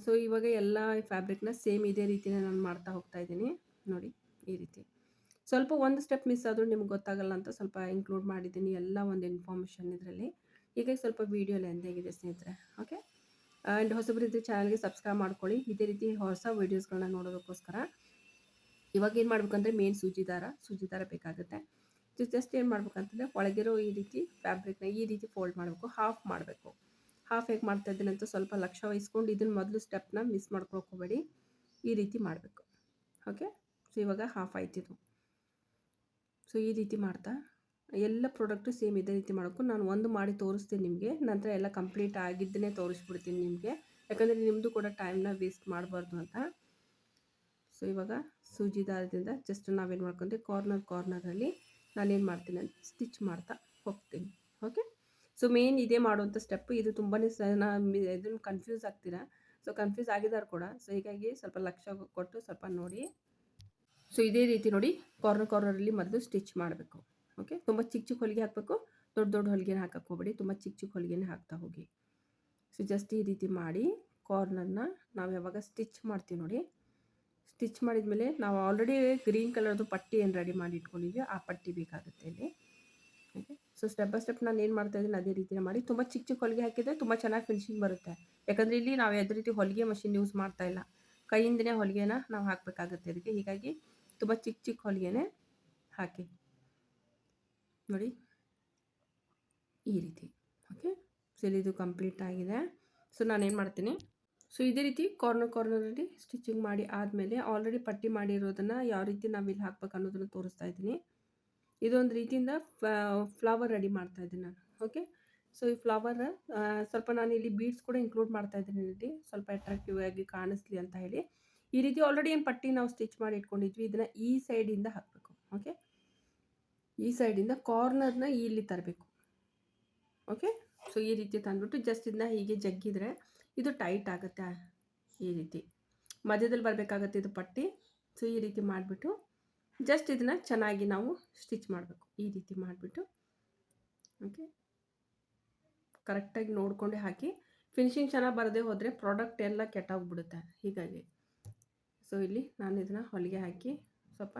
ಸೊ ಇವಾಗ ಎಲ್ಲ ಫ್ಯಾಬ್ರಿಕ್ನ ಸೇಮ್ ಇದೇ ರೀತಿನೇ ನಾನು ಮಾಡ್ತಾ ಹೋಗ್ತಾ ಇದ್ದೀನಿ. ನೋಡಿ ಈ ರೀತಿ. ಸ್ವಲ್ಪ ಒಂದು ಸ್ಟೆಪ್ ಮಿಸ್ ಆದರೂ ನಿಮ್ಗೆ ಗೊತ್ತಾಗಲ್ಲ ಅಂತ ಸ್ವಲ್ಪ ಇನ್ಕ್ಲೂಡ್ ಮಾಡಿದ್ದೀನಿ ಎಲ್ಲ ಒಂದು ಇನ್ಫಾರ್ಮೇಷನ್ ಇದರಲ್ಲಿ. ಹೀಗಾಗಿ ಸ್ವಲ್ಪ ವೀಡಿಯೋ ಲೆಂತ್ ಆಗಿದೆ ಸ್ನೇಹಿತರೆ. ಓಕೆ, ಆ್ಯಂಡ್ ಹೊಸಬರಿದ್ದರೆ ಚಾನಲ್ಗೆ ಸಬ್ಸ್ಕ್ರೈಬ್ ಮಾಡ್ಕೊಳ್ಳಿ ಇದೇ ರೀತಿ ಹೊಸ ವೀಡಿಯೋಸ್ಗಳನ್ನ ನೋಡೋದಕ್ಕೋಸ್ಕರ. ಇವಾಗ ಏನು ಮಾಡ್ಬೇಕಂದ್ರೆ ಮೇನ್ ಸೂಜಿ ದಾರ ಬೇಕಾಗುತ್ತೆ. ಜಸ್ಟ್ ಏನು ಮಾಡ್ಬೇಕಂತಂದರೆ ಒಳಗಿರೋ ಈ ರೀತಿ ಫ್ಯಾಬ್ರಿಕ್ನ ಈ ರೀತಿ ಫೋಲ್ಡ್ ಮಾಡಬೇಕು, ಹಾಫ್ ಮಾಡಬೇಕು. ಹಾಫ್ ಹೇಗೆ ಮಾಡ್ತಾ ಇದ್ದೀನಿ ಅಂತ ಸ್ವಲ್ಪ ಲಕ್ಷ್ಯ ವಹಿಸ್ಕೊಂಡು ಇದನ್ನು ಮೊದಲು ಸ್ಟೆಪ್ನ ಮಿಸ್ ಮಾಡ್ಕೊಳಕ್ಕೆ ಹೋಗಬೇಡಿ. ಈ ರೀತಿ ಮಾಡಬೇಕು. ಓಕೆ, ಸೊ ಇವಾಗ ಹಾಫ್ ಆಯ್ತಿದು. ಸೊ ಈ ರೀತಿ ಮಾಡ್ತಾ ಎಲ್ಲ ಪ್ರಾಡಕ್ಟು ಸೇಮ್ ಇದೇ ರೀತಿ ಮಾಡಬೇಕು. ನಾನು ಒಂದು ಮಾಡಿ ತೋರಿಸ್ತೀನಿ ನಿಮಗೆ, ನಂತರ ಎಲ್ಲ ಕಂಪ್ಲೀಟ್ ಆಗಿದ್ದನ್ನೇ ತೋರಿಸ್ಬಿಡ್ತೀನಿ ನಿಮಗೆ, ಯಾಕಂದರೆ ನಿಮ್ಮದು ಕೂಡ ಟೈಮ್ನ ವೇಸ್ಟ್ ಮಾಡಬಾರ್ದು ಅಂತ. ಸೊ ಇವಾಗ ಸೂಜಿ ದಾರದಿಂದ ಜಸ್ಟ್ ನಾವೇನು ಮಾಡ್ಕೊಂಡ್ರೆ ಕಾರ್ನರಲ್ಲಿ ನಾನೇನು ಮಾಡ್ತೀನಿ ಅಂತ ಸ್ಟಿಚ್ ಮಾಡ್ತಾ ಹೋಗ್ತೀನಿ. ಓಕೆ, ಸೊ ಮೇನ್ ಇದೇ ಮಾಡುವಂಥ ಸ್ಟೆಪ್. ಇದು ತುಂಬಾ ಇದನ್ನು ಕನ್ಫ್ಯೂಸ್ ಆಗ್ತೀರಾ. ಸೊ ಕನ್ಫ್ಯೂಸ್ ಆಗಿದ್ದಾರೆ ಕೂಡ. ಸೊ ಹೀಗಾಗಿ ಸ್ವಲ್ಪ ಲಕ್ಷ್ಯ ಕೊಟ್ಟು ಸ್ವಲ್ಪ ನೋಡಿ. ಸೊ ಇದೇ ರೀತಿ ನೋಡಿ ಕಾರ್ನರಲ್ಲಿ ಮೊದಲು ಸ್ಟಿಚ್ ಮಾಡಬೇಕು. ಓಕೆ, ತುಂಬ ಚಿಕ್ಕ ಹೊಲಿಗೆ ಹಾಕಬೇಕು, ದೊಡ್ಡ ಹೊಲಿಗೆನ ಹಾಕಕ್ಕೆ ಹೋಗಬೇಡಿ, ತುಂಬ ಚಿಕ್ಕ ಹೊಲಿಗೆನೇ ಹಾಕ್ತಾ ಹೋಗಿ. ಸೊ ಜಸ್ಟ್ ಈ ರೀತಿ ಮಾಡಿ ಕಾರ್ನರ್ನ ನಾವು ಯಾವಾಗ ಸ್ಟಿಚ್ ಮಾಡ್ತೀವಿ ನೋಡಿ, ಸ್ಟಿಚ್ ಮಾಡಿದ ಮೇಲೆ ನಾವು ಆಲ್ರೆಡಿ ಗ್ರೀನ್ ಕಲರ್ದು ಪಟ್ಟಿ ಏನು ರೆಡಿ ಮಾಡಿ ಇಟ್ಕೊಂಡಿದ್ವಿ, ಆ ಪಟ್ಟಿ ಬೇಕಾಗುತ್ತೆ ಇಲ್ಲಿ. Okay, so step by step ನಾನು ಏನು ಮಾಡ್ತಾಯಿದ್ದೀನಿ ಅದೇ ರೀತಿಯ ಮಾಡಿ. ತುಂಬ ಚಿಕ್ಕ ಹೊಲಿಗೆ ಹಾಕಿದರೆ ತುಂಬ ಚೆನ್ನಾಗಿ ಫಿನಿಶಿಂಗ್ ಬರುತ್ತೆ. ಯಾಕಂದರೆ ಇಲ್ಲಿ ನಾವು ಯಾವುದೇ ರೀತಿ ಹೊಲಿಗೆ ಮಷಿನ್ ಯೂಸ್ ಮಾಡ್ತಾ ಇಲ್ಲ, ಕೈಯಿಂದನೇ ಹೊಲಿಗೆನ ನಾವು ಹಾಕಬೇಕಾಗುತ್ತೆ ಇದಕ್ಕೆ. ಹೀಗಾಗಿ ತುಂಬ ಚಿಕ್ಕ ಹೊಲಿಗೆನೇ ಹಾಕಿ ನೋಡಿ ಈ ರೀತಿ. ಓಕೆ, ಸೊ ಇದು ಕಂಪ್ಲೀಟ್ ಆಗಿದೆ. ಸೊ ನಾನೇನು ಮಾಡ್ತೀನಿ, ಸೊ ಇದೇ ರೀತಿ ಕಾರ್ನರಲ್ಲಿ ಸ್ಟಿಚಿಂಗ್ ಮಾಡಿ ಆದಮೇಲೆ ಆಲ್ರೆಡಿ ಪಟ್ಟಿ ಮಾಡಿರೋದನ್ನು ಯಾವ ರೀತಿ ನಾವಿಲ್ಲಿ ಹಾಕ್ಬೇಕು ಅನ್ನೋದನ್ನು ತೋರಿಸ್ತಾ ಇದ್ದೀನಿ. ಇದೊಂದು ರೀತಿಯಿಂದ ಫ್ಲವರ್ ರೆಡಿ ಮಾಡ್ತಾ ಇದ್ದೀನಿ ನಾನು. ಓಕೆ, ಸೊ ಈ ಫ್ಲವರ್ ಸ್ವಲ್ಪ ನಾನು ಇಲ್ಲಿ ಬೀಡ್ಸ್ ಕೂಡ ಇನ್ಕ್ಲೂಡ್ ಮಾಡ್ತಾ ಇದ್ದೀನಿ ಇಲ್ಲಿ, ಸ್ವಲ್ಪ ಅಟ್ರಾಕ್ಟಿವ್ ಆಗಿ ಕಾಣಿಸ್ಲಿ ಅಂತ ಹೇಳಿ. ಈ ರೀತಿ ಆಲ್ರೆಡಿ ಏನು ಪಟ್ಟಿ ನಾವು ಸ್ಟಿಚ್ ಮಾಡಿ ಇಟ್ಕೊಂಡಿದ್ವಿ, ಇದನ್ನು ಈ ಸೈಡಿಂದ ಹಾಕಬೇಕು. ಓಕೆ, ಈ ಸೈಡಿಂದ ಕಾರ್ನರ್ನ ಇಲ್ಲಿ ತರಬೇಕು. ಓಕೆ, ಸೊ ಈ ರೀತಿ ತಂದುಬಿಟ್ಟು ಜಸ್ಟ್ ಇದನ್ನ ಹೀಗೆ ಜಗ್ಗಿದ್ರೆ ಇದು ಟೈಟ್ ಆಗುತ್ತೆ. ಈ ರೀತಿ ಮಧ್ಯದಲ್ಲಿ ಬರಬೇಕಾಗತ್ತೆ ಇದು ಪಟ್ಟಿ. ಸೊ ಈ ರೀತಿ ಮಾಡಿಬಿಟ್ಟು ಜಸ್ಟ್ ಇದನ್ನು ಚೆನ್ನಾಗಿ ನಾವು ಸ್ಟಿಚ್ ಮಾಡಬೇಕು. ಈ ರೀತಿ ಮಾಡಿಬಿಟ್ಟು ಓಕೆ, ಕರೆಕ್ಟಾಗಿ ನೋಡಿಕೊಂಡೆ ಹಾಕಿ. ಫಿನಿಶಿಂಗ್ ಚೆನ್ನಾಗಿ ಬರದೇ ಹೋದರೆ ಪ್ರಾಡಕ್ಟ್ ಎಲ್ಲ ಕೆಟ್ಟೋಗ್ಬಿಡುತ್ತೆ. ಹೀಗಾಗಿ ಸೊ ಇಲ್ಲಿ ನಾನು ಇದನ್ನು ಹೊಲಿಗೆ ಹಾಕಿ ಸ್ವಲ್ಪ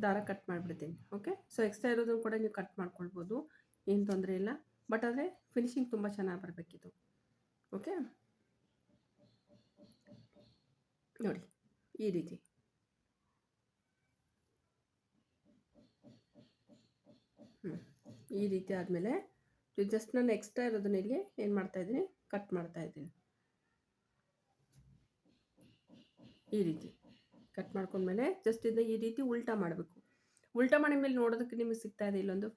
ದಾರ ಕಟ್ ಮಾಡಿಬಿಡ್ತೀನಿ. ಓಕೆ, ಸೊ ಎಕ್ಸ್ಟ್ರಾ ಇರೋದನ್ನು ಕೂಡ ನೀವು ಕಟ್ ಮಾಡ್ಕೊಳ್ಬೋದು, ಏನು ತೊಂದರೆ ಇಲ್ಲ. ಬಟ್ ಆದರೆ ಫಿನಿಶಿಂಗ್ ತುಂಬ ಚೆನ್ನಾಗಿ ಬರಬೇಕಿತ್ತು. ಓಕೆ, ನೋಡಿ ಈ ರೀತಿ. ಈ ರೀತಿ ಆದಮೇಲೆ ಜಸ್ಟ್ ನಾನು ಎಕ್ಸ್ಟ್ರಾ ಇರೋದನ್ನ ಇಲ್ಲಿ ಏನು ಮಾಡ್ತಾಯಿದ್ದೀನಿ, ಕಟ್ ಮಾಡ್ತಾಯಿದ್ದೀನಿ. ಈ ರೀತಿ ಕಟ್ ಮಾಡ್ಕೊಂಡ್ಮೇಲೆ ಜಸ್ಟ್ ಇದನ್ನ ಈ ರೀತಿ ಉಲ್ಟಾ ಮಾಡಬೇಕು. ಉಲ್ಟಾ ಮಾಡಿದ ಮೇಲೆ ನೋಡೋದಕ್ಕೆ ನಿಮಗೆ ಸಿಗ್ತಾ ಇದೆ ಇಲ್ಲೊಂದು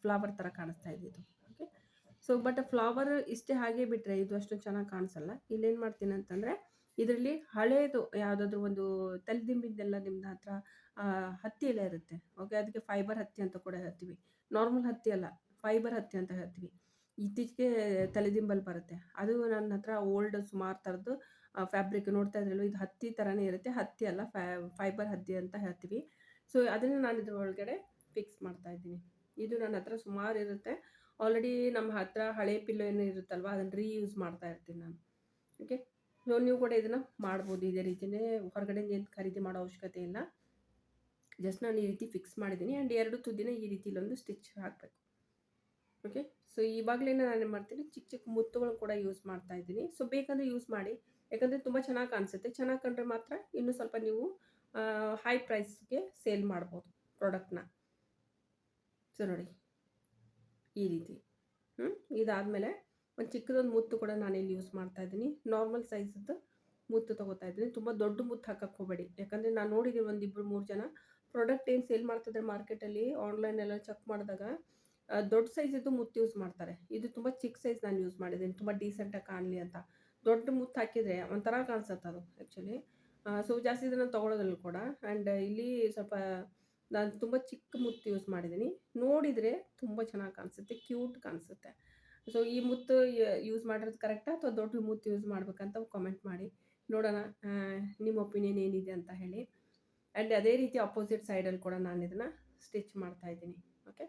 ಫ್ಲವರ್ ಥರ ಕಾಣಿಸ್ತಾ ಇದೆ ಇದು. ಓಕೆ, ಸೊ ಬಟ್ ಫ್ಲವರ್ ಇಷ್ಟೇ ಹಾಗೆ ಬಿಟ್ಟರೆ ಇದು ಅಷ್ಟೊಂದು ಚೆನ್ನಾಗಿ ಕಾಣಿಸಲ್ಲ. ಇಲ್ಲೇನು ಮಾಡ್ತೀನಿ ಅಂತಂದರೆ ಇದರಲ್ಲಿ ಹಳೇದು ಯಾವುದಾದ್ರೂ ಒಂದು ತಲೆದಿಂಬಿಂದೆಲ್ಲ ನಿಮ್ಮ ಹತ್ರ ಹತ್ತಿ ಎಲೆ ಇರುತ್ತೆ. ಓಕೆ, ಅದಕ್ಕೆ ಫೈಬರ್ ಹತ್ತಿ ಅಂತ ಕೂಡ ಹೇಳ್ತೀವಿ. ನಾರ್ಮಲ್ ಹತ್ತಿ ಅಲ್ಲ, ಫೈಬರ್ ಹತ್ತಿ ಅಂತ ಹೇಳ್ತೀವಿ. ಇತ್ತೀಚೆಗೆ ತಲೆದಿಂಬಲ್ಲಿ ಬರುತ್ತೆ ಅದು. ನನ್ನ ಹತ್ರ ಓಲ್ಡ್ ಸುಮಾರು ಥರದ್ದು ಫ್ಯಾಬ್ರಿಕ್ ನೋಡ್ತಾ ಇದ್ರಲ್ವ, ಇದು ಹತ್ತಿ ಥರನೇ ಇರುತ್ತೆ. ಹತ್ತಿ ಅಲ್ಲ, ಫೈಬರ್ ಹತ್ತಿ ಅಂತ ಹೇಳ್ತೀವಿ. ಸೊ ಅದನ್ನು ನಾನು ಇದ್ರ ಒಳಗಡೆ ಫಿಕ್ಸ್ ಮಾಡ್ತಾ ಇದ್ದೀನಿ. ಇದು ನನ್ನ ಹತ್ರ ಸುಮಾರು ಇರುತ್ತೆ. ಆಲ್ರೆಡಿ ನಮ್ಮ ಹತ್ರ ಹಳೆ ಪಿಲ್ಲೋ ಏನು ಇರುತ್ತಲ್ವ, ಅದನ್ನು ರೀಯೂಸ್ ಮಾಡ್ತಾ ಇರ್ತೀನಿ ನಾನು. ಓಕೆ, ಸೊ ನೀವು ಕೂಡ ಇದನ್ನು ಮಾಡ್ಬೋದು ಇದೇ ರೀತಿಯೇ. ಹೊರಗಡೆ ಏನು ಖರೀದಿ ಮಾಡೋ ಅವಶ್ಯಕತೆ ಇಲ್ಲ. ಜಸ್ಟ್ ನಾನು ಈ ರೀತಿ ಫಿಕ್ಸ್ ಮಾಡಿದ್ದೀನಿ. ಆ್ಯಂಡ್ ಎರಡು ತುದಿನ ಈ ರೀತಿ ಇಲ್ಲೊಂದು ಸ್ಟಿಚ್ ಹಾಕಬೇಕು. ಓಕೆ, ಸೊ ಇವಾಗಲೇ ನಾನು ಏನು ಮಾಡ್ತೀನಿ, ಚಿಕ್ಕ ಮುತ್ತುಗಳು ಕೂಡ ಯೂಸ್ ಮಾಡ್ತಾ ಇದ್ದೀನಿ. ಸೊ ಬೇಕಂದರೆ ಯೂಸ್ ಮಾಡಿ, ಯಾಕಂದರೆ ತುಂಬ ಚೆನ್ನಾಗಿ ಕಾಣಿಸುತ್ತೆ. ಚೆನ್ನಾಗಿ ಕಂಡ್ರೆ ಮಾತ್ರ ಇನ್ನೂ ಸ್ವಲ್ಪ ನೀವು ಹೈ ಪ್ರೈಸ್ಗೆ ಸೇಲ್ ಮಾಡ್ಬೋದು ಪ್ರಾಡಕ್ಟ್ನ. ಸೊ ನೋಡಿ ಈ ರೀತಿ. ಇದಾದಮೇಲೆ ಒಂದು ಚಿಕ್ಕದೊಂದು ಮುತ್ತು ಕೂಡ ನಾನಿಲ್ಲಿ ಯೂಸ್ ಮಾಡ್ತಾ ಇದ್ದೀನಿ. ನಾರ್ಮಲ್ ಸೈಜದ್ದು ಮುತ್ತು ತೊಗೋತಾ ಇದ್ದೀನಿ. ತುಂಬ ದೊಡ್ಡ ಮುತ್ತು ಹಾಕಕ್ಕೆ ಹೋಗಬೇಡಿ, ಯಾಕಂದರೆ ನಾನು ನೋಡಿದ್ದೀನಿ 1, 2, 3 ಜನ ಪ್ರಾಡಕ್ಟ್ ಏನು ಸೇಲ್ ಮಾಡ್ತಿದ್ದಾರೆ ಮಾರ್ಕೆಟಲ್ಲಿ ಆನ್‌ಲೈನೆಲ್ಲ ಚೆಕ್ ಮಾಡಿದಾಗ ದೊಡ್ಡ ಸೈಜಿದ್ದು ಮುತ್ತು ಯೂಸ್ ಮಾಡ್ತಾರೆ. ಇದು ತುಂಬ ಚಿಕ್ಕ ಸೈಜ್ ನಾನು ಯೂಸ್ ಮಾಡಿದ್ದೀನಿ. ತುಂಬ ಡೀಸೆಂಟಾಗಿ ಕಾಣಲಿ ಅಂತ. ದೊಡ್ಡ ಮುತ್ತು ಹಾಕಿದರೆ ಒಂಥರ ಕಾಣಿಸುತ್ತೆ ಅದು ಆ್ಯಕ್ಚುಲಿ. ಸೊ ಜಾಸ್ತಿ ಜನ ತೊಗೊಳೋದಿಲ್ಲ ಕೂಡ. ಆ್ಯಂಡ್ ಇಲ್ಲಿ ಸ್ವಲ್ಪ ನಾನು ತುಂಬ ಚಿಕ್ಕ ಮುತ್ತು ಯೂಸ್ ಮಾಡಿದ್ದೀನಿ. ನೋಡಿದರೆ ತುಂಬ ಚೆನ್ನಾಗಿ ಕಾಣಿಸುತ್ತೆ, ಕ್ಯೂಟ್ ಕಾಣಿಸುತ್ತೆ. ಸೊ ಈ ಮುತ್ತು ಯೂಸ್ ಮಾಡಿರೋದು ಕರೆಕ್ಟಾ ಅಥವಾ ದೊಡ್ಡ ಮುತ್ತು ಯೂಸ್ ಮಾಡ್ಬೇಕಂತ ಕಾಮೆಂಟ್ ಮಾಡಿ. ನೋಡೋಣ ನಿಮ್ಮ ಒಪಿನಿಯನ್ ಏನಿದೆ ಅಂತ ಹೇಳಿ. ಆ್ಯಂಡ್ ಅದೇ ರೀತಿ ಅಪೋಸಿಟ್ ಸೈಡಲ್ಲಿ ಕೂಡ ನಾನು ಇದನ್ನು ಸ್ಟಿಚ್ ಮಾಡ್ತಾ ಇದ್ದೀನಿ. ಓಕೆ.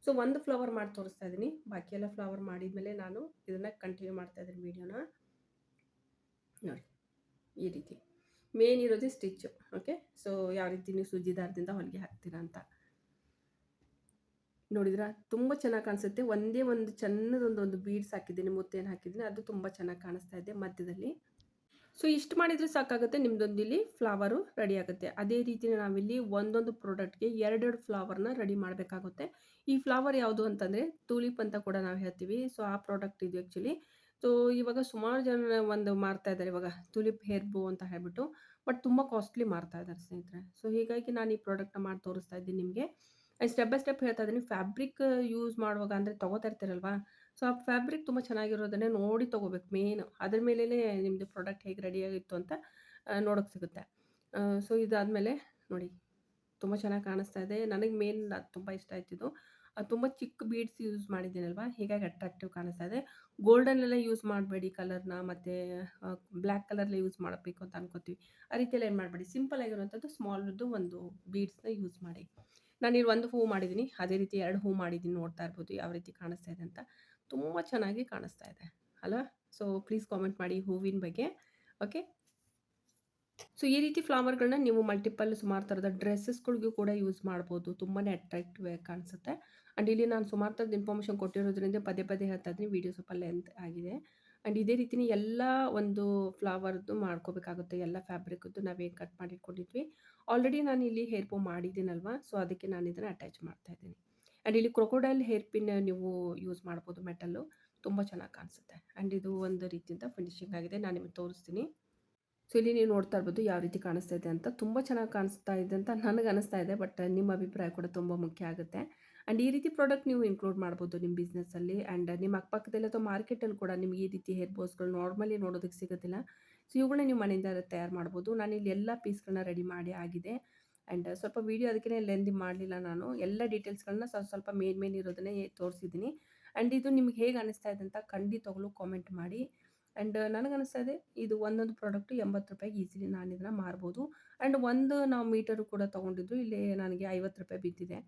ಸೊ ಒಂದು ಫ್ಲವರ್ ಮಾಡಿ ತೋರಿಸ್ತಾ ಇದ್ದೀನಿ. ಬಾಕಿ ಎಲ್ಲ ಫ್ಲವರ್ ಮಾಡಿದ್ಮೇಲೆ ನಾನು ಇದನ್ನು ಕಂಟಿನ್ಯೂ ಮಾಡ್ತಾ ಇದ್ದೀನಿ ವೀಡಿಯೋನ. ನೋಡಿ ಈ ರೀತಿ ಮೇನ್ ಇರೋದೇ ಸ್ಟಿಚ್ಚು. ಓಕೆ. ಸೊ ಯಾವ ರೀತಿ ನೀವು ಸೂಜಿ ದಾರದಿಂದ ಹೊಲಿಗೆ ಹಾಕ್ತೀರಾ ಅಂತ ನೋಡಿದ್ರಾ, ತುಂಬ ಚೆನ್ನಾಗಿ ಕಾಣಿಸುತ್ತೆ. ಒಂದೇ ಒಂದು ಸಣ್ಣದೊಂದು ಬೀಡ್ಸ್ ಹಾಕಿದ್ದೀನಿ, ಮುತ್ತೇನು ಹಾಕಿದ್ದೀನಿ, ಅದು ತುಂಬ ಚೆನ್ನಾಗಿ ಕಾಣಿಸ್ತಾ ಇದೆ ಮಧ್ಯದಲ್ಲಿ. ಸೊ ಇಷ್ಟು ಮಾಡಿದರೆ ಸಾಕಾಗುತ್ತೆ, ನಿಮ್ಮದೊಂದು ಇಲ್ಲಿ ಫ್ಲವರು ರೆಡಿ ಆಗುತ್ತೆ. ಅದೇ ರೀತಿ ನಾವಿಲ್ಲಿ ಒಂದೊಂದು ಪ್ರಾಡಕ್ಟ್ಗೆ ಎರಡೆರಡು ಫ್ಲವರ್ನ ರೆಡಿ ಮಾಡಬೇಕಾಗುತ್ತೆ. ಈ ಫ್ಲವರ್ ಯಾವುದು ಅಂತಂದರೆ ಟೂಲಿಪ್ ಅಂತ ಕೂಡ ನಾವು ಹೇಳ್ತೀವಿ. ಸೊ ಆ ಪ್ರಾಡಕ್ಟ್ ಇದು ಆ್ಯಕ್ಚುಲಿ. ಸೊ ಇವಾಗ ಸುಮಾರು ಜನ ಒಂದು ಮಾರ್ತಾ ಇದ್ದಾರೆ ಇವಾಗ ಟೂಲಿಪ್ ಹೇರ್ ಬೋ ಅಂತ ಹೇಳ್ಬಿಟ್ಟು. ಬಟ್ ತುಂಬ ಕಾಸ್ಟ್ಲಿ ಮಾರ್ತಾ ಇದ್ದಾರೆ ಸ್ನೇಹಿತರೆ. ಸೊ ಹೀಗಾಗಿ ನಾನು ಈ ಪ್ರಾಡಕ್ಟ್ನ ಮಾಡಿ ತೋರಿಸ್ತಾ ಇದ್ದೀನಿ ನಿಮಗೆ. ಸ್ಟೆಪ್ ಬೈ ಸ್ಟೆಪ್ ಹೇಳ್ತಾ ಇದ್ದೀನಿ. ಫ್ಯಾಬ್ರಿಕ್ ಯೂಸ್ ಮಾಡುವಾಗ ಅಂದರೆ ತೊಗೋತಾ ಇರ್ತೀರಲ್ವಾ, ಸೊ ಆ ಫ್ಯಾಬ್ರಿಕ್ ತುಂಬ ಚೆನ್ನಾಗಿರೋದನ್ನೇ ನೋಡಿ ತೊಗೋಬೇಕು ಮೇಯ್ನು. ಅದ್ರ ಮೇಲೇ ನಿಮ್ಮದು ಪ್ರಾಡಕ್ಟ್ ಹೇಗೆ ರೆಡಿಯಾಗಿತ್ತು ಅಂತ ನೋಡೋಕ್ಕೆ ಸಿಗುತ್ತೆ. ಸೊ ಇದಾದಮೇಲೆ ನೋಡಿ ತುಂಬ ಚೆನ್ನಾಗಿ ಕಾಣಿಸ್ತಾ ಇದೆ. ನನಗೆ ಮೇನ್ ಅದು ತುಂಬ ಇಷ್ಟ ಆಯ್ತಿದ್ದು. ತುಂಬ ಚಿಕ್ಕ ಬೀಡ್ಸ್ ಯೂಸ್ ಮಾಡಿದ್ದೀನಲ್ವಾ, ಹೀಗಾಗಿ ಅಟ್ರಾಕ್ಟಿವ್ ಕಾಣಿಸ್ತಾ ಇದೆ. ಗೋಲ್ಡನ್ನೆಲ್ಲ ಯೂಸ್ ಮಾಡಬೇಡಿ ಕಲರ್ನ, ಮತ್ತು ಬ್ಲ್ಯಾಕ್ ಕಲರ್ಲೆ ಯೂಸ್ ಮಾಡಬೇಕು ಅಂತ ಅನ್ಕೋತೀವಿ. ಆ ರೀತಿಯೆಲ್ಲ ಏನು ಮಾಡಬೇಡಿ. ಸಿಂಪಲ್ ಆಗಿರುವಂಥದ್ದು ಸ್ಮಾಲ್ದು ಒಂದು ಬೀಡ್ಸ್ನ ಯೂಸ್ ಮಾಡಿ. ನಾನಿಲ್ಲಿ ಒಂದು ಹೂವು ಮಾಡಿದ್ದೀನಿ, ಅದೇ ರೀತಿ 2 ಹೂವು ಮಾಡಿದ್ದೀನಿ. ನೋಡ್ತಾ ಇರ್ಬೋದು ಯಾವ ರೀತಿ ಕಾಣಿಸ್ತಾ ಇದೆ ಅಂತ. ತುಂಬ ಚೆನ್ನಾಗಿ ಕಾಣಿಸ್ತಾ ಇದೆ ಅಲ್ವಾ? ಸೊ ಪ್ಲೀಸ್ ಕಾಮೆಂಟ್ ಮಾಡಿ ಹೂವಿನ ಬಗ್ಗೆ. ಓಕೆ. ಸೊ ಈ ರೀತಿ ಫ್ಲವರ್ಗಳನ್ನ ನೀವು ಮಲ್ಟಿಪಲ್ ಸುಮಾರು ಥರದ ಡ್ರೆಸ್ಸಸ್ಗಳಿಗೂ ಕೂಡ ಯೂಸ್ ಮಾಡ್ಬೋದು. ತುಂಬಾ ಅಟ್ರಾಕ್ಟಿವ್ ಆಗಿ ಕಾಣಿಸುತ್ತೆ. ಆ್ಯಂಡ್ ಇಲ್ಲಿ ನಾನು ಸುಮಾರು ಥರದ ಇನ್ಫಾರ್ಮೇಷನ್ ಕೊಟ್ಟಿರೋದ್ರಿಂದ ಪದೇ ಪದೇ ಹೇಳ್ತಾ ಇದ್ದೀನಿ, ವೀಡಿಯೋ ಸ್ವಲ್ಪ ಲೆಂತ್ ಆಗಿದೆ. ಆ್ಯಂಡ್ ಇದೇ ರೀತಿನೇ ಎಲ್ಲ ಒಂದು ಫ್ಲವರ್ದು ಮಾಡ್ಕೋಬೇಕಾಗುತ್ತೆ. ಎಲ್ಲ ಫ್ಯಾಬ್ರಿಕ್ದು ನಾವೇನು ಕಟ್ ಮಾಡಿ ಇಟ್ಕೊಂಡಿದ್ವಿ. ಆಲ್ರೆಡಿ ನಾನು ಇಲ್ಲಿ ಹೇರ್ ಬೋ ಮಾಡಿದ್ದೀನಲ್ವಾ, ಸೊ ಅದಕ್ಕೆ ನಾನು ಇದನ್ನು ಅಟ್ಯಾಚ್ ಮಾಡ್ತಾ ಇದ್ದೀನಿ. ಆ್ಯಂಡ್ ಇಲ್ಲಿ ಕ್ರೊಕೊಡೈಲ್ ಹೇರ್ ಪಿನ್ ನೀವು ಯೂಸ್ ಮಾಡ್ಬೋದು, ಮೆಟಲ್ಲು. ತುಂಬ ಚೆನ್ನಾಗಿ ಕಾಣಿಸುತ್ತೆ. ಆ್ಯಂಡ್ ಇದು ಒಂದು ರೀತಿಯಿಂದ ಫಿನಿಶಿಂಗ್ ಆಗಿದೆ. ನಾನು ನಿಮಗೆ ತೋರಿಸ್ತೀನಿ. ಸೊ ಇಲ್ಲಿ ನೀವು ನೋಡ್ತಾ ಇರ್ಬೋದು ಯಾವ ರೀತಿ ಕಾಣಿಸ್ತಾ ಇದೆ ಅಂತ. ತುಂಬ ಚೆನ್ನಾಗಿ ಕಾಣಿಸ್ತಾ ಇದೆ ಅಂತ ನನಗೆ ಅನಿಸ್ತಾ ಇದೆ. ಬಟ್ ನಿಮ್ಮ ಅಭಿಪ್ರಾಯ ಕೂಡ ತುಂಬ ಮುಖ್ಯ ಆಗುತ್ತೆ. ಆ್ಯಂಡ್ ಈ ರೀತಿ ಪ್ರಾಡಕ್ಟ್ ನೀವು ಇನ್ಕ್ಲೂಡ್ ಮಾಡ್ಬೋದು ನಿಮ್ಮ ಬಿಸ್ನೆಸ್ಸಲ್ಲಿ. ಆ್ಯಂಡ್ ನಿಮ್ಮ ಅಕ್ಕಪಕ್ಕದಲ್ಲಿ ಅಥವಾ ಮಾರ್ಕೆಟಲ್ಲಿ ಕೂಡ ನಿಮಗೆ ಈ ರೀತಿ ಹೇರ್ ಬೋಸ್ಗಳು ನಾರ್ಮಲಿ ನೋಡೋದಕ್ಕೆ ಸಿಗೋದಿಲ್ಲ. ಸೊ ಇವುಗಳನ್ನ ನೀವು ಮನೆಯಿಂದ ತಯಾರು ಮಾಡ್ಬೋದು. ನಾನಿಲ್ಲಿ ಎಲ್ಲ ಪೀಸ್ಗಳನ್ನ ರೆಡಿ ಮಾಡಿ ಆಗಿದೆ. ಆ್ಯಂಡ್ ಸ್ವಲ್ಪ ವೀಡಿಯೋ ಅದಕ್ಕೆ ಲೆಂದಿ ಮಾಡಲಿಲ್ಲ ನಾನು. ಎಲ್ಲ ಡೀಟೇಲ್ಸ್ಗಳನ್ನ ಸ್ವಲ್ಪ ಮೇನ್ ಇರೋದನ್ನೇ ತೋರಿಸಿದ್ದೀನಿ. ಆ್ಯಂಡ್ ಇದು ನಿಮ್ಗೆ ಹೇಗೆ ಅನ್ನಿಸ್ತಾ ಇದೆ ಅಂತ ಖಂಡಿತವಾಗ್ಲೂ ಕಾಮೆಂಟ್ ಮಾಡಿ. ಆ್ಯಂಡ್ ನನಗನ್ನಿಸ್ತಾ ಇದೆ ಇದು ಒಂದೊಂದು ಪ್ರಾಡಕ್ಟು ₹80 ಈಸಿಲಿ ನಾನು ಇದನ್ನು ಮಾರ್ಬೋದು. ಆ್ಯಂಡ್ ಒಂದು ನಾವು ಮೀಟರು ಕೂಡ ತೊಗೊಂಡಿದ್ದು ಇಲ್ಲಿ ನನಗೆ ₹50 ಬಿದ್ದಿದೆ.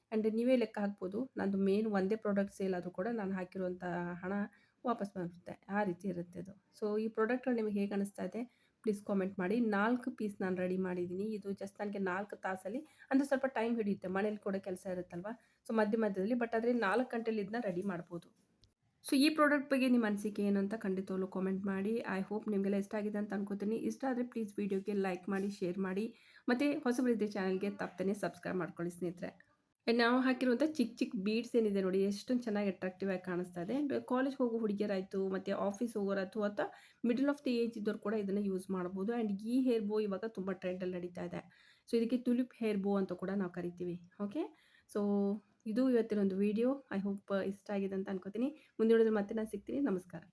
ಆ್ಯಂಡ್ ನೀವೇ ಲೆಕ್ಕ ಹಾಕ್ಬೋದು, ನಂದು ಮೇನ್ ಒಂದೇ ಪ್ರಾಡಕ್ಟ್ ಸೇಲ್ ಆದರೂ ಕೂಡ ನಾನು ಹಾಕಿರುವಂಥ ಹಣ ವಾಪಸ್ ಬರುತ್ತೆ. ಆ ರೀತಿ ಇರುತ್ತೆ ಅದು. ಸೊ ಈ ಪ್ರಾಡಕ್ಟ್ಗಳು ನಿಮಗೆ ಹೇಗೆ ಅನ್ನಿಸ್ತಾ ಇದೆ ಪ್ಲೀಸ್ ಕಾಮೆಂಟ್ ಮಾಡಿ. 4 ಪೀಸ್ ನಾನು ರೆಡಿ ಮಾಡಿದ್ದೀನಿ. ಇದು ಜಸ್ಟ್ ನನಗೆ 4 ತಾಸಲ್ಲಿ, ಅಂದರೆ ಸ್ವಲ್ಪ ಟೈಮ್ ಹಿಡಿಯುತ್ತೆ, ಮನೇಲಿ ಕೂಡ ಕೆಲಸ ಇರುತ್ತಲ್ವ. ಸೊ ಮಧ್ಯದಲ್ಲಿ ಬಟ್ ಆದರೆ 4 ಗಂಟೆಲಿ ಇದನ್ನ ರೆಡಿ ಮಾಡ್ಬೋದು. ಸೊ ಈ ಪ್ರಾಡಕ್ಟ್ ಬಗ್ಗೆ ನಿಮ್ಮ ಅನಿಸಿಕೆ ಏನು ಅಂತ ಖಂಡಿತವಾಗ್ಲೂ ಕಾಮೆಂಟ್ ಮಾಡಿ. ಐ ಹೋಪ್ ನಿಮಗೆಲ್ಲ ಇಷ್ಟ ಆಗಿದೆ ಅಂತ ಅನ್ಕೋತೀನಿ. ಇಷ್ಟ ಆದರೆ ಪ್ಲೀಸ್ ವಿಡಿಯೋಗೆ ಲೈಕ್ ಮಾಡಿ, ಶೇರ್ ಮಾಡಿ, ಮತ್ತು ಹೊಸಬರಿದ್ದರೆ ಚಾನಲ್ಗೆ ತಪ್ಪದೇ ಸಬ್ಸ್ಕ್ರೈಬ್ ಮಾಡ್ಕೊಳ್ಳಿ ಸ್ನೇಹಿತರೆ. ನಾವು ಹಾಕಿರುವಂಥ ಚಿಕ್ಕ ಚಿಕ್ಕ ಬೀಡ್ಸ್ ಏನಿದೆ ನೋಡಿ, ಎಷ್ಟೊಂದು ಚೆನ್ನಾಗಿ ಅಟ್ರಾಕ್ಟಿವ್ ಆಗಿ ಕಾಣಿಸ್ತಾ ಇದೆ. ಕಾಲೇಜ್ ಹೋಗೋ ಹುಡುಗಿಯರಾಯಿತು, ಮತ್ತು ಆಫೀಸ್ ಹೋಗೋರಾಯ್ತು, ಅಥವಾ ಮಿಡಲ್ ಆಫ್ ದಿ ಏಜ್ ಇದ್ದವ್ರು ಕೂಡ ಇದನ್ನು ಯೂಸ್ ಮಾಡ್ಬೋದು. ಆ್ಯಂಡ್ ಈ ಹೇರ್ ಬೋ ಇವಾಗ ತುಂಬ ಟ್ರೆಂಡಲ್ಲಿ ನಡೀತಾ ಇದೆ. ಸೊ ಇದಕ್ಕೆ ಟುಲಿಪ್ ಹೇರ್ ಬೋ ಅಂತ ಕೂಡ ನಾವು ಕರಿತೀವಿ. ಓಕೆ. ಸೊ ಇದು ಇವತ್ತಿನ ಒಂದು ವಿಡಿಯೋ. ಐ ಹೋಪ್ ಇಷ್ಟ ಆಗಿದೆ ಅಂತ ಅನ್ಕೋತೀನಿ. ಮುಂದಿನ ವಿಡಿಯೋದಲ್ಲಿ ಮತ್ತೆ ನಾನು ಸಿಗ್ತೀನಿ. ನಮಸ್ಕಾರ.